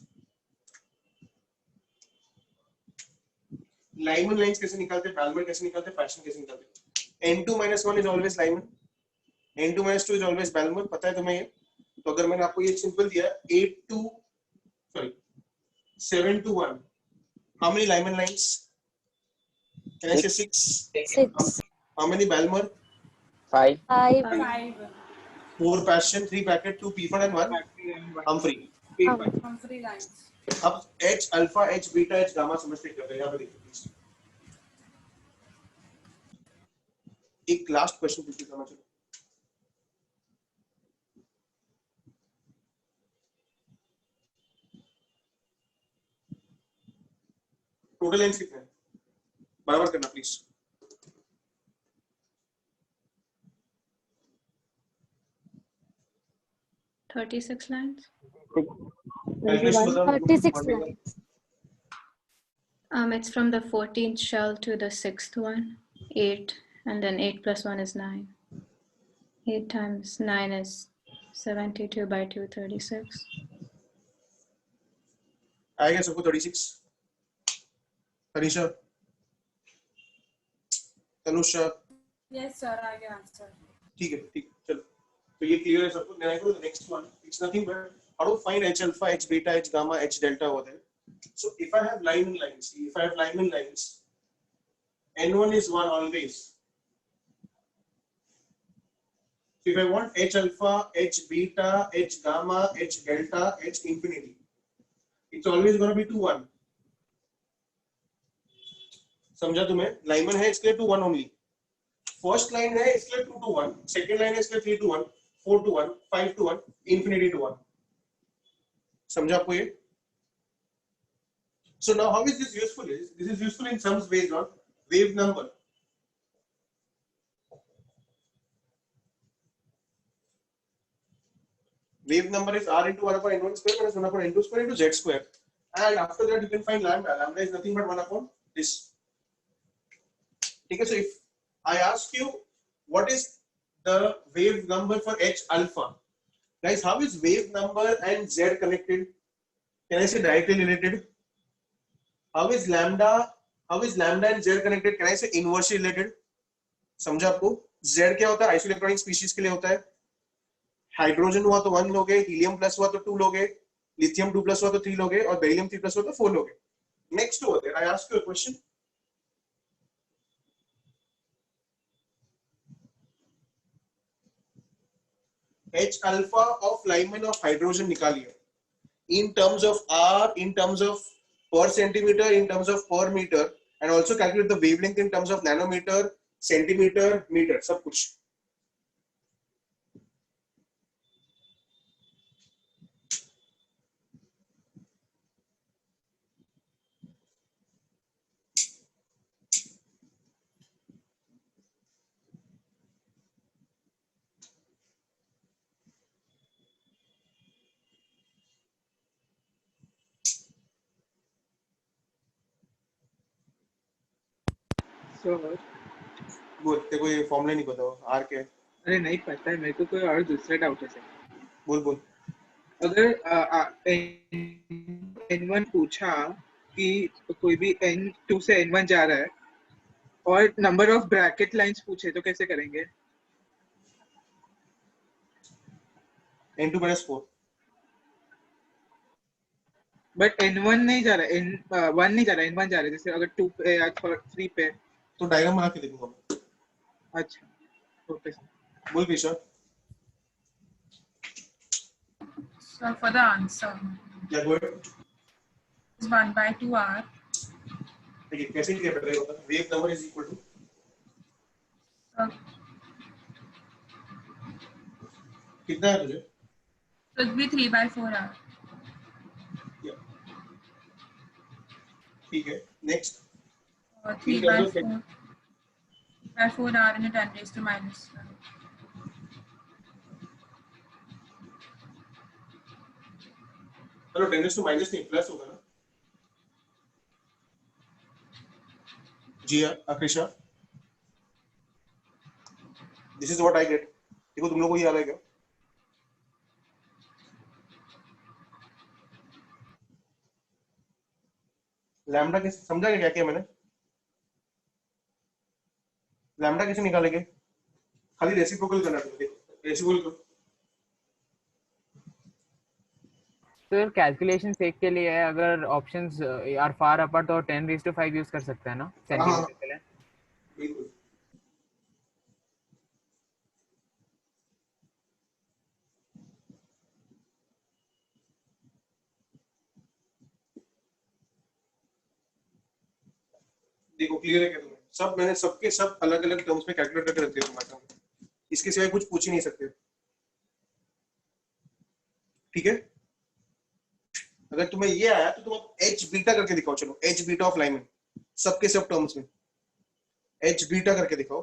लाइमन लाइंस कैसे निकालते हैं, बैलमर कैसे निकालते हैं, फ्रैक्शन कैसे निकालते हैं? n2 - 1 is always Lyman, n2 - 2 is always Balmer, पता है तुम्हें ये? तो अगर मैंने आपको ये सिंपल दिया 7 to 1, how many Lyman lines? Can I say 6? 6. How many Balmer? 5. 5. 5. 4 Passion, 3 Packet, 2 Pfund and 1 Humphrey. Humphrey lines. अब H alpha, H beta, H gamma समझते करते हैं। यहाँ पे देखिए प्लीज। एक लास्ट क्वेश्चन पूछिए समझ लो। टोटल लेंथ कितने हैं? बराबर करना please. $36 lines. 36 lines. It's from the 14th shell to the 6th one, 8, and then 8 plus 1 is 9. 8 times 9 is 72 by 2, 36. आएगा सबको 36? Tanisha, Tanusha, Yes sir, I get answer. ठीक है, ठीक, चलो। तो ये क्लियर है सबको? Then I go to the next one. It's nothing but how to find H alpha, H beta, H gamma, H delta over there. So if I have Lyman lines, N1 is 1 always. So if I want H alpha, H beta, H gamma, H delta, H infinity, it's always going to be 2 1. समझा तुम्हें? Lyman है इसके लिए 2 1 only. First line है इसके लिए 2 to 1, second line है इसके लिए 3 to 1, 4 to 1, 5 to 1, infinity to 1. समझा आपको ये? So now how is this useful? This is useful in sums based on wave number. Wave number is r into 1 upon n1 square minus 1 upon n2 square into z square. And after that you can find lambda. Lambda is nothing but 1 upon this. Okay, so if I ask you what is the wave number for H alpha, guys, how is wave number and Z connected? Can I say directly related? How is lambda and Z connected? Can I say inversely related? समझा आपको? Z क्या होता है? Isoelectronic species के लिए होता है। Hydrogen हुआ तो 1 लोगे, हीलियम प्लस हुआ तो 2 लोगे, लिथियम 2 प्लस हुआ तो 3 लोगे और बेरिलियम 3 प्लस हुआ तो 4 लोगे। Next over there, I ask you a question. H alpha of Lyman of hydrogen निकालिए in terms of R, in terms of per centimeter, in terms of per meter, and also calculate the wavelength in terms of nanometer, centimeter, meter, सब कुछ। So, बोल, तेरे को ये formula नहीं पता हो आर के? अरे नहीं पता है मेरे को, कोई और दूसरा डाउट है सर। बोल। अगर N1 पूछा कि कोई भी N2 से N1 जा रहा है और नंबर ऑफ ब्रैकेट लाइंस पूछे तो कैसे करेंगे? N2 - 4. बट N1 नहीं जा रहा है, N1 नहीं जा रहा है, N1 जा रहा है। जैसे अगर 2 पे या 3 पे तो डायग्राम बना के देखूंगा। अच्छा, ओके सर। बोल किशोर। So for the answer, Yeah, go ahead. is 1/2r. देखिए कैसे किया पहले होता है। Wave number is equal to कितना है तुझे? Should be 3/4r. ठीक है, next 3 In by terms of 4 r in a 10 raised to minus. चलो 10 to minus नहीं प्लस होगा ना जी Akrisha this is what I get देखो तुम लोगों को याद है क्या लैम्डा कैसे समझा क्या क्या मैंने लैम्डा कैसे निकालेंगे खाली रेसिप्रोकल करना है देखो रेसिप्रोकल सर कैलकुलेशन सेक के लिए अगर ऑप्शंस आर फार अपार्ट तो 10⁵ यूज कर सकते हैं ना सेंटीमीटर के लिए बिल्कुल देखो क्लियर है क्या तुम्हें सब मैंने सबके सब अलग अलग टर्म्स में कैलकुलेट करके रख दिया तुम्हारे सामने इसके सिवाय कुछ पूछ ही नहीं सकते ठीक है अगर तुम्हें ये आया तो तुम एच बीटा करके दिखाओ चलो एच बीटा ऑफ लाइमन सबके सब टर्म्स में एच बीटा करके दिखाओ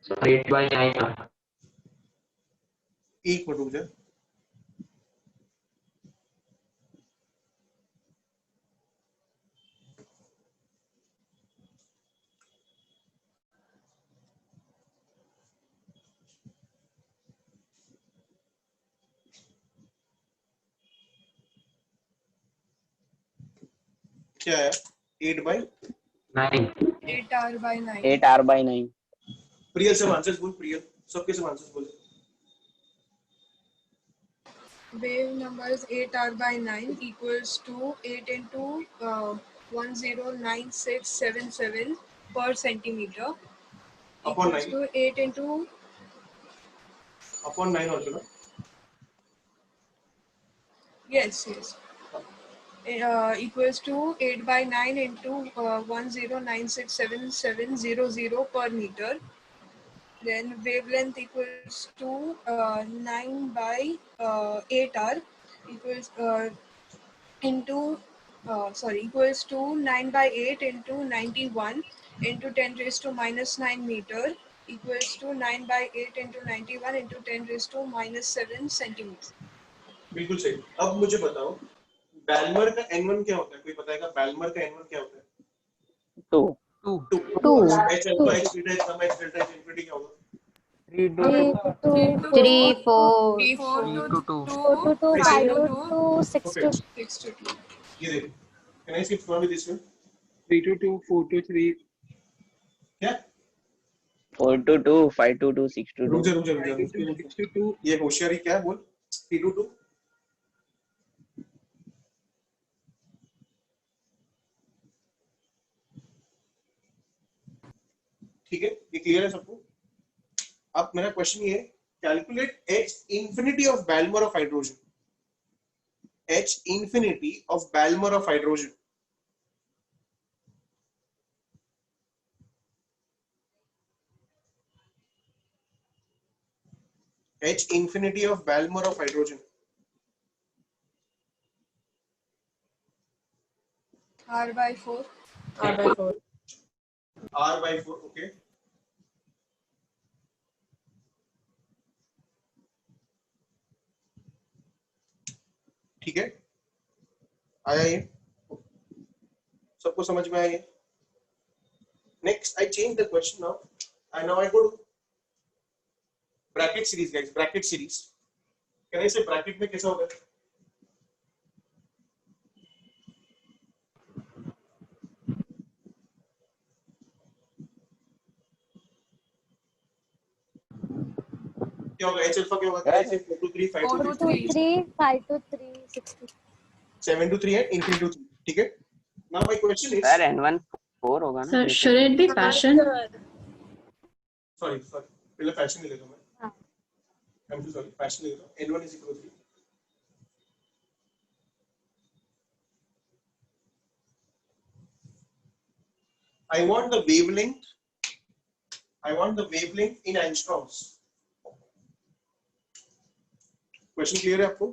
So 8 by 9 एक मिनट रुक जा क्या है 8 by 9 8 r by 9 8 r by 9 Priyal सब आंसर्स बोल प्रियल सबके सब आंसर्स बोल wave numbers 8 r by 9 equals to 8 into 109677 per centimeter upon equals 9 to 8 into upon 9 और चलो yes equals to 8 by 9 into 10967700 per meter. Then wavelength equals to 9 by 8r equals equals to 9 by 8 into 91 into 10 raised to minus 9 meter equals to 9 by 8 into 91 into 10 raised to minus 7 centimeter. बिल्कुल सही अब मुझे बताओ बैलमर का n1 क्या होता है कोई बताएगा बैलमर का n1 क्या होता है 2 2 h alpha h beta h gamma h delta h infinity क्या होगा 3 to 3 4 4 to 2 4 to 2 5 to 2 6 Okay. to ये देखो can I skip one with this one 3 to 2, 4 to 3, क्या 4 to 2 5 to 2 6 to 2 रुक जा 6 to 2. ये होशियारी क्या है बोल 3 to 2 ठीक है ये क्लियर है सबको अब मेरा क्वेश्चन ये है calculate h infinity of Balmer of hydrogen h infinity of Balmer of hydrogen h infinity of Balmer of hydrogen r by 4 r by 4 okay ठीक है आया ये सबको समझ में आया ये next I change the question now I go to Brackett series guys Brackett series can I से ब्रैकेट में कैसा होगा क्या होगा h अल्फा क्या होगा, h 4 to 3 5 to 3 3 5 to 3 6 to 7 to 3 and infinity to 3. ठीक है. Now my question is, sir n1 4 होगा ना? So should it be fashion? sorry पहले fashion ले लेता हूँ मैं. I'm so sorry, fashion ले लेता हूँ. n1 is equal to 3. I want the wavelength in angstroms. Question clear है आपको?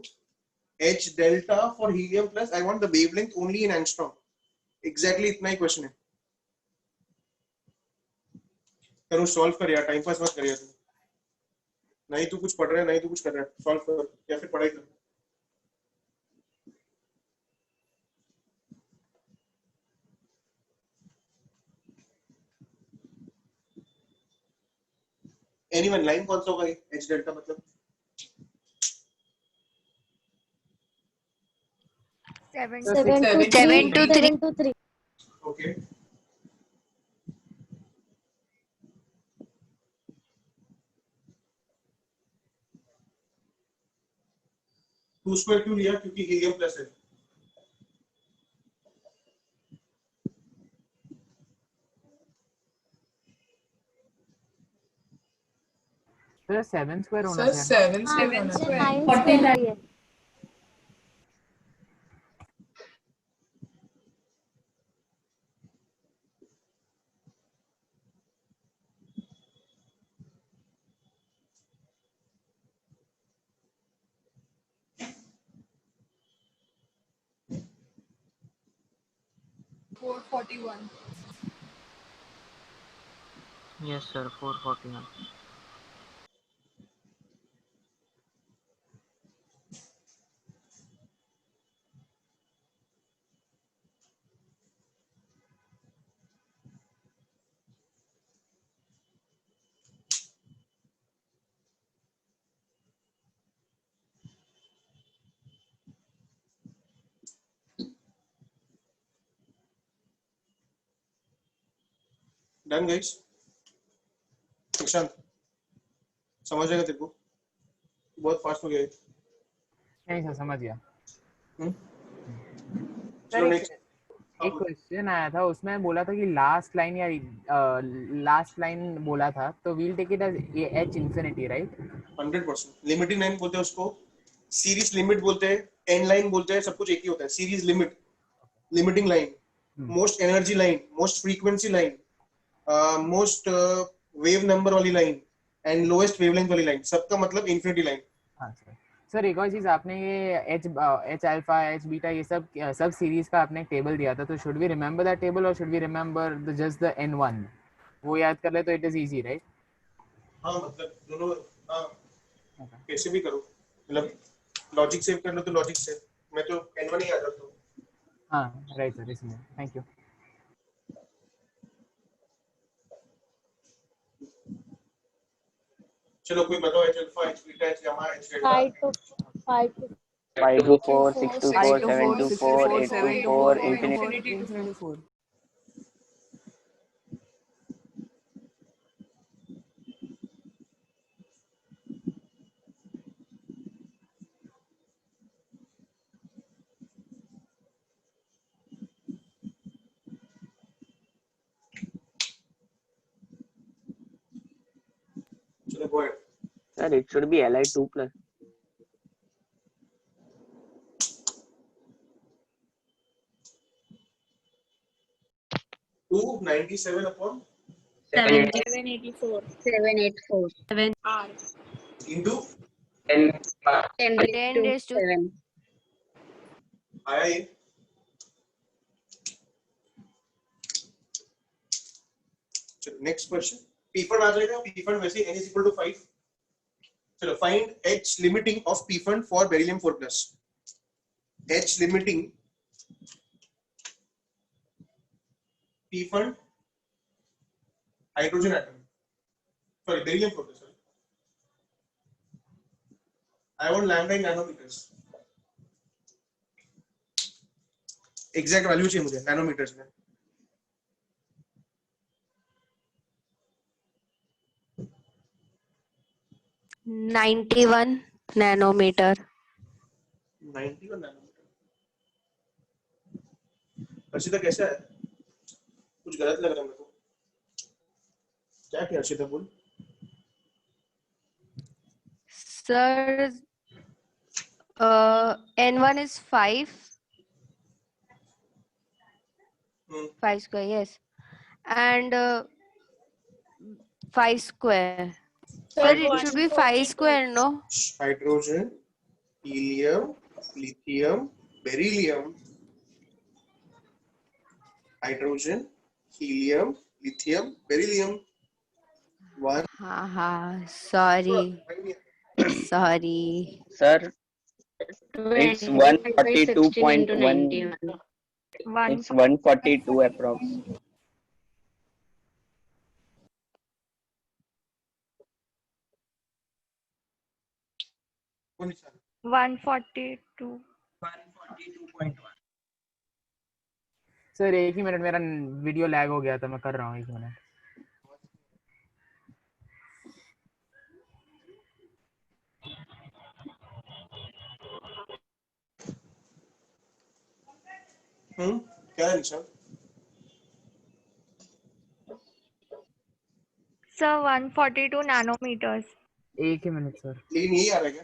H delta for helium plus I want the wavelength only in angstrom. Exactly इतना ही question है. करो solve कर यार, time pass मत कर यार. नहीं तू कुछ पढ़ रहा है, नहीं तू कुछ कर रहा है. Solve कर या फिर पढ़ाई कर. Anyone line कौन सा होगा ये? H delta मतलब 7 to 3. okay. टू स्क्वायर क्यों लिया? क्योंकि हीलियम प्लस है. सर 7 स्क्वायर होना सर चाहिए. 7 स्क्वायर होना चाहिए. 9 square है. $441. Yes, sir. 441. Done guys. Prashant समझ जाएगा तेरे को? बहुत फास्ट हो गया है. नहीं सर समझ गया. चलो सर नेक्स्ट. एक क्वेश्चन आया था, उसमें बोला था कि लास्ट लाइन या लास्ट लाइन बोला था, तो we'll take it as h infinity, right? 100%. Limiting line बोलते हैं उसको, सीरीज लिमिट बोलते हैं, एंड लाइन बोलते हैं, सब कुछ एक ही होता है. Series limit, limiting line, most energy line, most frequency line, most wave number वाली लाइन एंड लोएस्ट वेवलेंथ वाली लाइन, सबका मतलब इन्फिनिटी लाइन. हाँ सर. सर एक और चीज, आपने ये एच अल्फा एच बीटा ये सब सीरीज का आपने एक टेबल दिया था, तो should we remember that table और should we remember just the n1? वो याद कर ले तो इट इज इजी, राइट? हाँ मतलब दोनों. हाँ कैसे भी करो, मतलब लॉजिक सेव कर लो तो लॉजिक सेव. मैं तो n1 ही याद रखता हूँ. हाँ राइट सर, इसमें थैंक यू. चलो कोई बताओ h alpha h beta h gamma h delta. 5 to 5 to 4 6 to 4 7 to 4 8 to 4 infinity. Infinity to 4. चलो go ahead. Sir, it should be Li 2 plus. 297 upon 784. 784. 7 R. into 10 10 raised to 7. आया ये. चलो next question. p fund आ जाएगा. p fund वैसे n is equal to 5. चलो find h limiting of p fund for beryllium 4 plus. h limiting p fund hydrogen atom, sorry beryllium 4 plus, sorry. I want lambda in nanometers. Exact value चाहिए मुझे nanometres में. 91 nanometer. 91 nanometre. Arshita कैसा है? कुछ गलत लग रहा है मेरे को। क्या किया अर्शिता बोल? Sir, N1 is 5. 5 square, yes. And 5 square. Sir, it should be 5 square, no? Hydrogen, helium, lithium, beryllium. Hydrogen, helium, lithium, beryllium. One. Sorry. Sorry. Sir, it's 142.1. It's 142 approx. कौन सा? 142. 142.1. सर एक ही मिनट, मेरा वीडियो लैग हो गया था, मैं कर रहा हूँ, एक मिनट। क्या है निशान? Sir, 142 nanometers. एक ही मिनट सर। लेकिन यही आ रहा है क्या?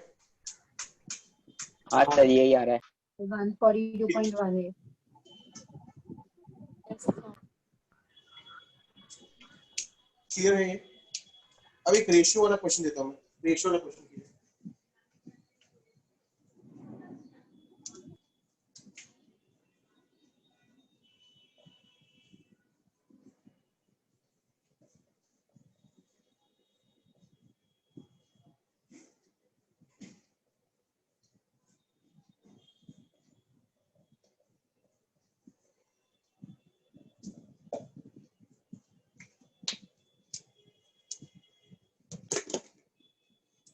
हाँ सर यही आ रहा है। 142.18. क्लियर है ये? अब एक रेशियो वाला क्वेश्चन देता हूँ मैं। रेशियो वाला क्वेश्चन कीजिए।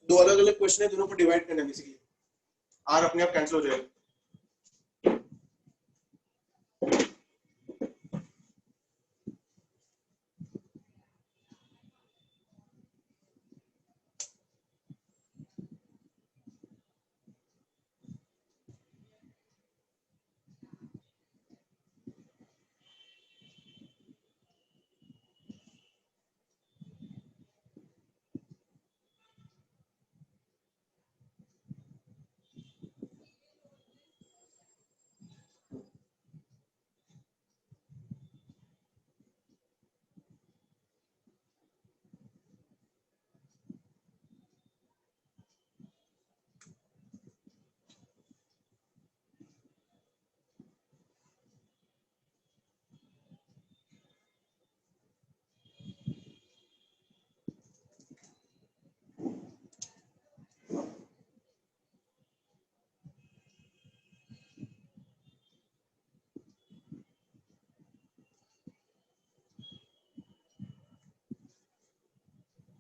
दो अलग अलग क्वेश्चन है, दोनों को डिवाइड करना है बेसिकली। आर अपने आप कैंसिल हो जाएगा।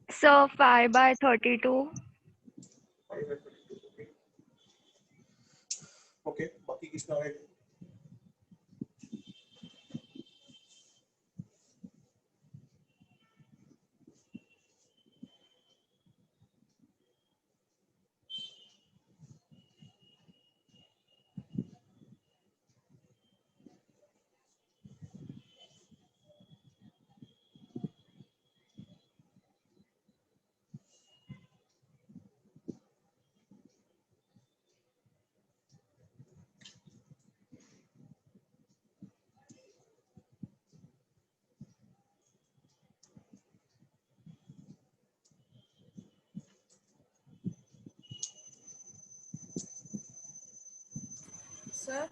So 5/32. ओके, बाकी किसका आएगा? सर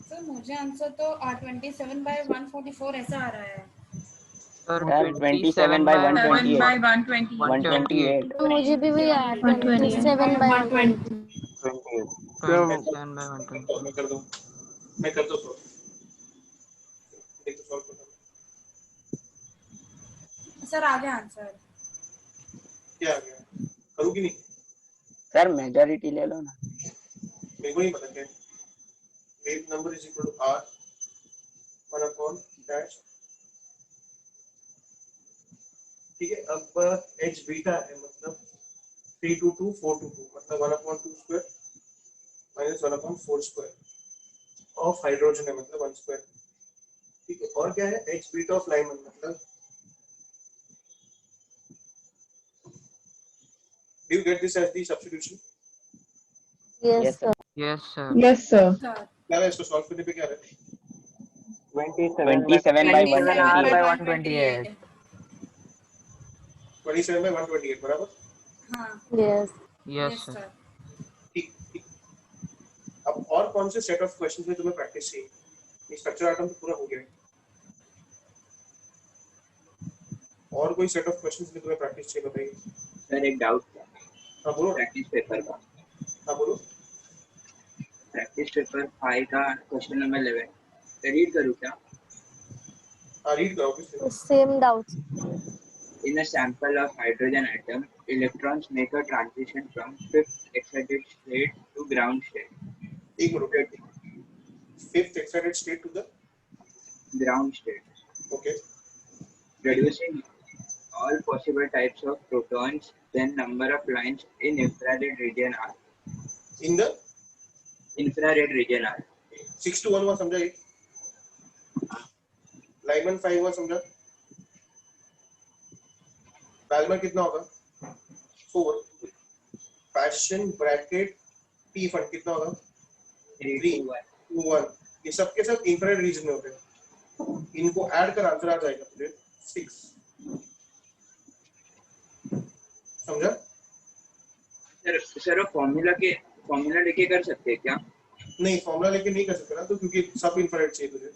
सर मुझे आंसर तो 27/144 ऐसा आ रहा है। सर 27/128. मुझे भी वही आया 27/128. 27/128. मैं कर दूं सॉल्व। देखो सॉल्व करना। सर आ गया आंसर। क्या आ गया? करूँ कि नहीं? सर मेजॉरिटी ले लो ना। मेरे को नहीं पता क्या है। Wave number is equal to r 1/dash। ठीक है, अब h बीटा है, मतलब 322 422 मतलब 1/2 square minus 1/4 square of hydrogen है मतलब 1 स्क्वायर। ठीक है, और क्या है h बीटा ऑफ लाइमन मतलब do you get this as the substitution? Yes, sir. Yes, sir. Yes, sir. क्या है इसको सॉल्व करने पे क्या है 27 by 27 R by 128. 128. 27 by 128 बराबर। हाँ Yes. Yes, sir. sir. ठीक ठीक। अब और कौन से सेट ऑफ क्वेश्चंस में तुम्हें प्रैक्टिस चाहिए? ये स्ट्रक्चर आइटम तो पूरा हो गया है। और कोई सेट ऑफ क्वेश्चंस में तुम्हें प्रैक्टिस चाहिए बताइए। सर एक डाउट था हाँ बोलो। प्रैक्टिस पेपर का। हाँ बोलो। प्रैक्टिस पेपर 5 का क्वेश्चन नंबर 11 रीड करूँ क्या? हाँ रीड करो obviously. Same doubts. In a sample of hydrogen atom, electrons make a transition from fifth excited state to ground state. एक minute. Fifth excited state to the ground state. Okay. Reducing all possible types of protons, then number of lines in infrared region R. In the infrared region R. 6 to 1 हुआ समझा ये? Lyman 5 हुआ समझा? Balmer कितना होगा? 4. Passion bracket T fund कितना होगा? 3 2 1। ये सब के सब इंफ्रारेड रीजन में होते हैं। इनको ऐड कर आंसर आ जाएगा फिर 6। समझा? सर फॉर्मूला लेके कर सकते हैं क्या? नहीं फॉर्मूला लेके नहीं कर सकते ना तो क्योंकि सब इंफ्रारेड चाहिए तुझे।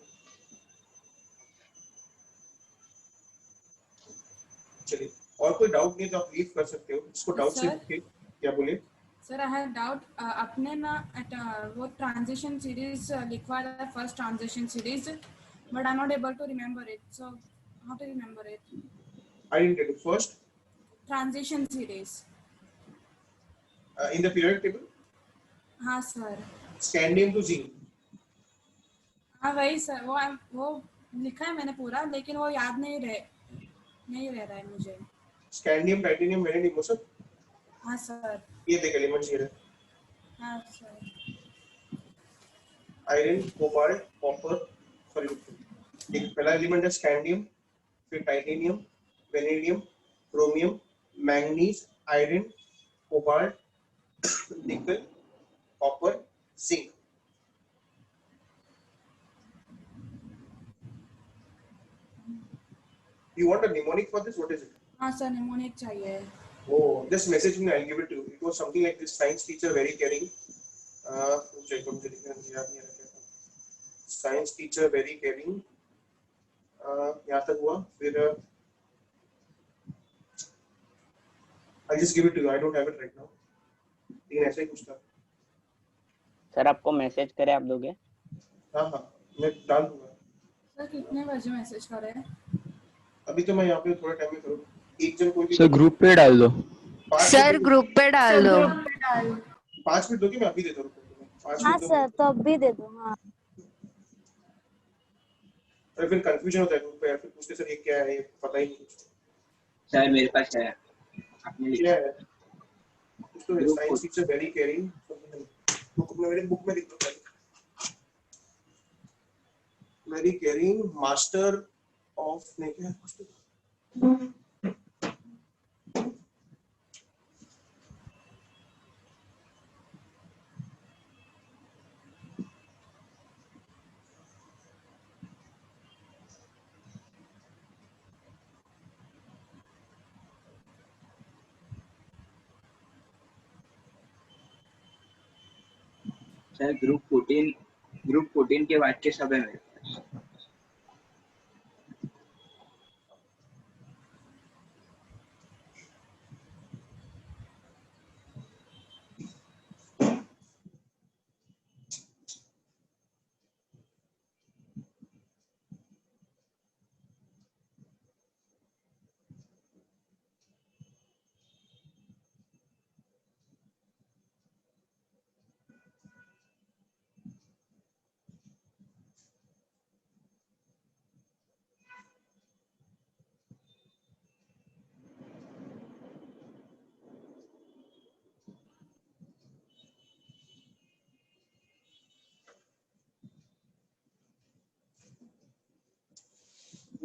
चलिए और कोई डाउट नहीं तो आप लीव कर सकते हो। इसको डाउट से पूछिए। क्या बोलिए? सर आई हैव डाउट अपने ना वो ट्रांजिशन सीरीज लिखवा रहा है first transition series but I am not able to remember it so how to remember it? I didn't get it. First transition series in the periodic table. हाँ sir. Scandium to zinc. हाँ वही sir वो लिखा है मैंने पूरा लेकिन वो याद नहीं रह रहा है मुझे। स्कैंडियम टाइटेनियम वेनेडियम वो सब। हाँ सर। ये देख एलिमेंट्स ये रहे। हाँ sir. Iron cobalt copper sorry एक पहला एलिमेंट है स्कैंडियम फिर titanium vanadium chromium manganese iron cobalt nickel copper zinc. You want a mnemonic for this? What is it? हाँ सर निमोनिक चाहिए। Oh, just message me. I'll give it to you. It was something like this. Science teacher very caring. Science teacher very caring. यहाँ तक हुआ फिर I'll just give it to you. I don't have it right now. लेकिन ऐसा ही कुछ था। Sir आपको message करे आप दोगे? हाँ हाँ मैं डाल दूँगा। सर कितने बजे मैसेज करें? अभी तो मैं यहाँ पे थोड़ा टाइम में करूँ। एक जन कोई भी सर ग्रुप पे डाल दो। सर ग्रुप पे डाल दो। 5 मिनट दोगे मैं अभी देता हूँ। हाँ सर तो अभी दे दो। हाँ अरे फिर कंफ्यूजन होता है ग्रुप पे फिर पूछते सर ये क्या है ये पता ही नहीं कुछ। सर मेरे पास है आपने लिखा है तो science teacher very caring book में मेरे बुक में लिख दो वेरी केयरिंग मास्टर ऑफ नहीं क्या कुछ तो सर ग्रुप 14 के बाद के सब है मेरे पास।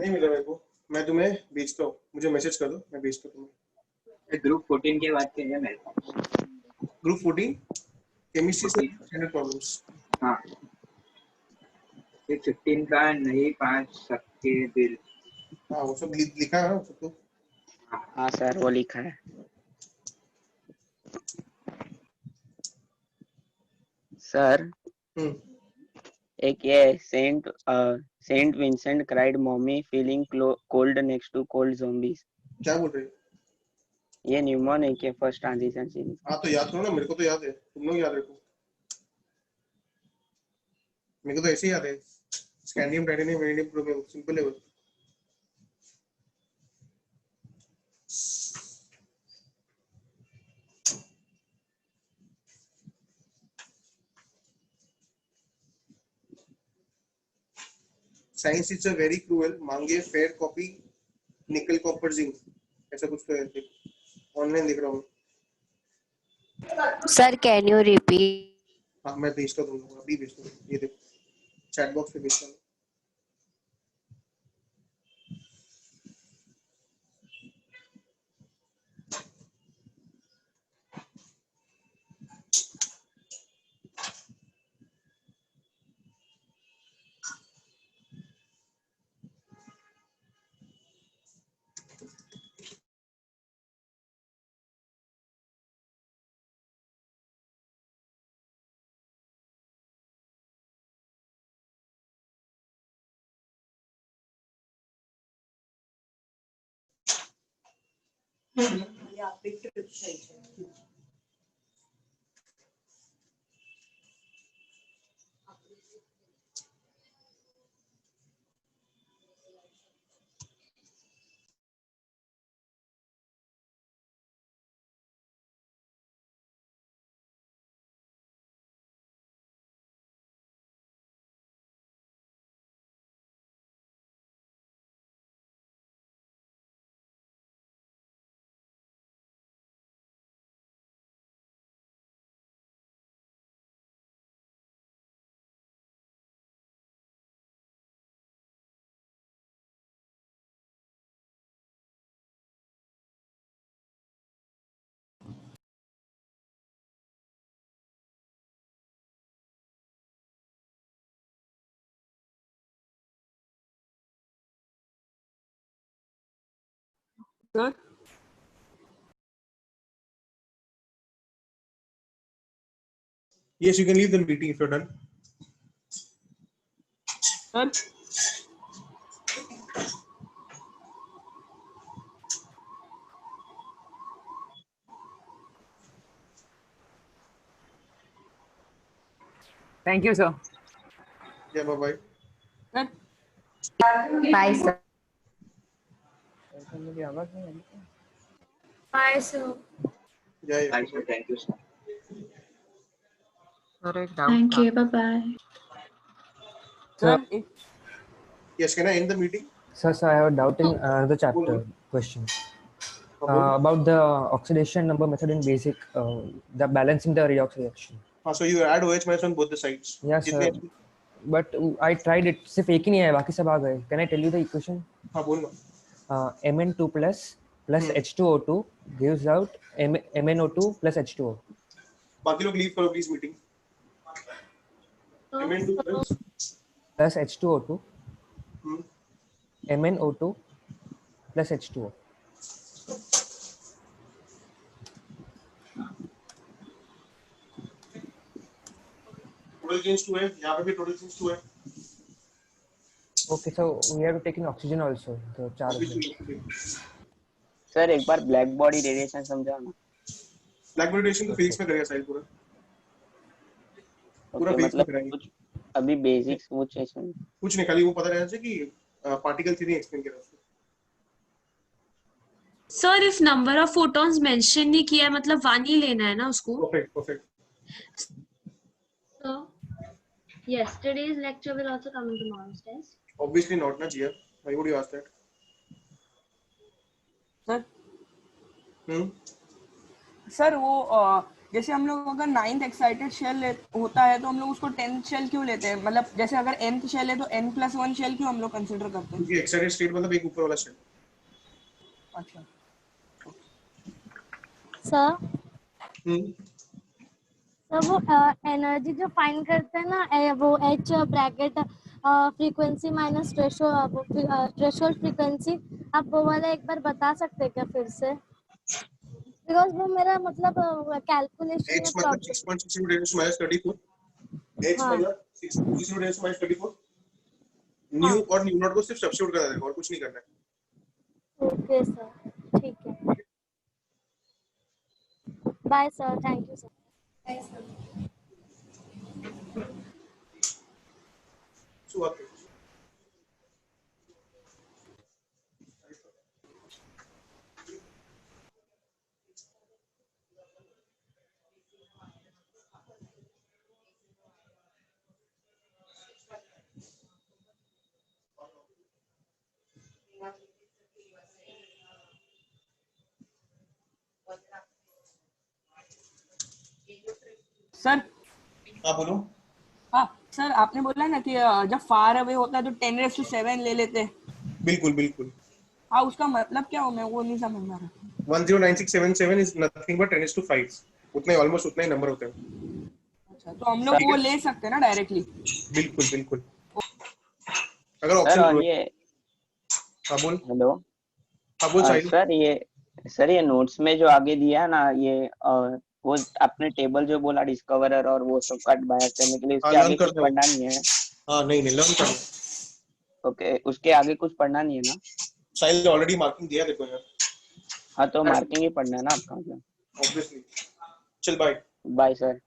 नहीं मिला मेरे को, मैं तुम्हें भेजता हूँ, मुझे मैसेज कर दो, मैं भेजता हूँ तुम्हें। ग्रुप 14 के बाद के है मेरे पास। ग्रुप 14 केमिस्ट्री से स्टैंडर्ड प्रॉब्लम्स। हाँ, ये 15 का नहीं 5 सबके बिल। हाँ वो सब लिखा है ना सब तो। हाँ सर वो लिखा है। सर एक ये Saint Vincent cried mommy feeling cold next to cold zombies. क्या बोल रहे हो? ये न्यूमोनिक के फर्स्ट ट्रांजिशन सीरीज। हाँ तो याद करो ना, मेरे को तो याद है, तुम लोग याद रखो। मेरे को तो ऐसे ही याद है, scandium titanium vanadium chromium, simple है वो। Science is a very cruel, मांगे fair copy nickel copper zinc, ऐसा कुछ तो है, ऑनलाइन देख रहा हूँ। Sir can you repeat? हाँ मैं भेजता हूँ तुम लोग, अभी भेजता हूँ, ये देखो चैट बॉक्स पे भेजता हूँ। Sir? Yes, you can leave the meeting if you're done. Sir? Thank you, sir. Yeah, bye-bye. Sir? Bye, sir. Bye, sir. Yeah. Thank you, sir. Thank you. Bye-bye. Sir? Yes, can I end the meeting? Sir, I have a doubt in another chapter question. About the oxidation number method in basic, the balancing the redox reaction. So you add OH minus on both the sides. Yes, sir. But I tried it. सिर्फ एक ही नहीं है, बाकी सब आ गए. Can I tell you the equation? हाँ बोल ना. Mn2 plus H2O2 gives out MnO2 plus H2O. बाकी लोग लीव करो please meeting. Mn2 plus H2O2 MnO2 plus H2O. Total change 2 है, यहाँ पे भी टोटल चेंज 2 है. Okay, so we have to take in oxygen also. The charge. Sir एक बार black body radiation समझाओ ना. ब्लैक बॉडी रेडिएशन तो फिजिक्स में करेगा साहिल पूरा. पूरा फिजिक्स में कराएंगे. कुछ अभी बेसिक्स कुछ इसमें कुछ नहीं, खाली वो पता रहना चाहिए कि पार्टिकल थ्योरी एक्सप्लेन करा उसको. Sir if number of photons mention नहीं किया है मतलब 1 ही लेना है ना उसको. Perfect. So yesterday's lecture will also come in tomorrow's test. Obviously not, na Jia. Why would you ask that? Sir? Sir वो जैसे हम लोग अगर 9th एक्साइटेड शेल होता है तो हम लोग उसको 10th शेल क्यों लेते हैं? मतलब जैसे अगर nth शेल है तो n+1 शेल क्यों हम लोग कंसीडर करते हैं? क्योंकि एक्साइटेड स्टेट मतलब एक ऊपर वाला शेल। अच्छा सर वो एनर्जी जो फाइंड करते हैं ना वो H bracket frequency minus threshold frequency, आप वो वाला एक बार बता सकते हैं क्या फिर से? बिकॉज वो मेरा मतलब कैलकुलेशन h में मतलब प्रॉब्लम। 6.62 10 to minus 34, h हाँ मतलब 6.62 10 to minus 34, हाँ न्यू और न्यू नॉट को सिर्फ सब्स्टिट्यूट करना है और कुछ नहीं करना है। ओके सर, ठीक है, bye sir, thank you sir. शुरुआत करो। सर। हाँ बोलो। हाँ सर, आपने बोला ना कि जब फार अवे होता है तो 10⁻⁷ ले लेते हैं। बिल्कुल बिल्कुल। हाँ, उसका मतलब क्या हो, मैं वो नहीं समझ में आ रहा। 109677 is nothing but 10⁵ उतने ऑलमोस्ट उतने ही नंबर होते हैं। अच्छा, तो हम लोग वो ले सकते हैं ना डायरेक्टली? बिल्कुल बिल्कुल। अगर सर ऑप्शन और ये हाँ बोल। हेलो हाँ बोल साहिल। सर ये नोट्स में जो आगे दिया है ना ये वो आपने टेबल जो बोला डिस्कवरर और वो सब कट बायस करने के लिए हाँ उसके लर्न आगे कर कुछ दो। पढ़ना नहीं है? हाँ नहीं लर्न कर दो। ओके, उसके आगे कुछ पढ़ना नहीं है ना? साहिल ऑलरेडी मार्किंग दिया देखो यार। हाँ तो मार्किंग ही पढ़ना है ना आपका मतलब। ऑब्वियसली। चल बाय। Bye sir.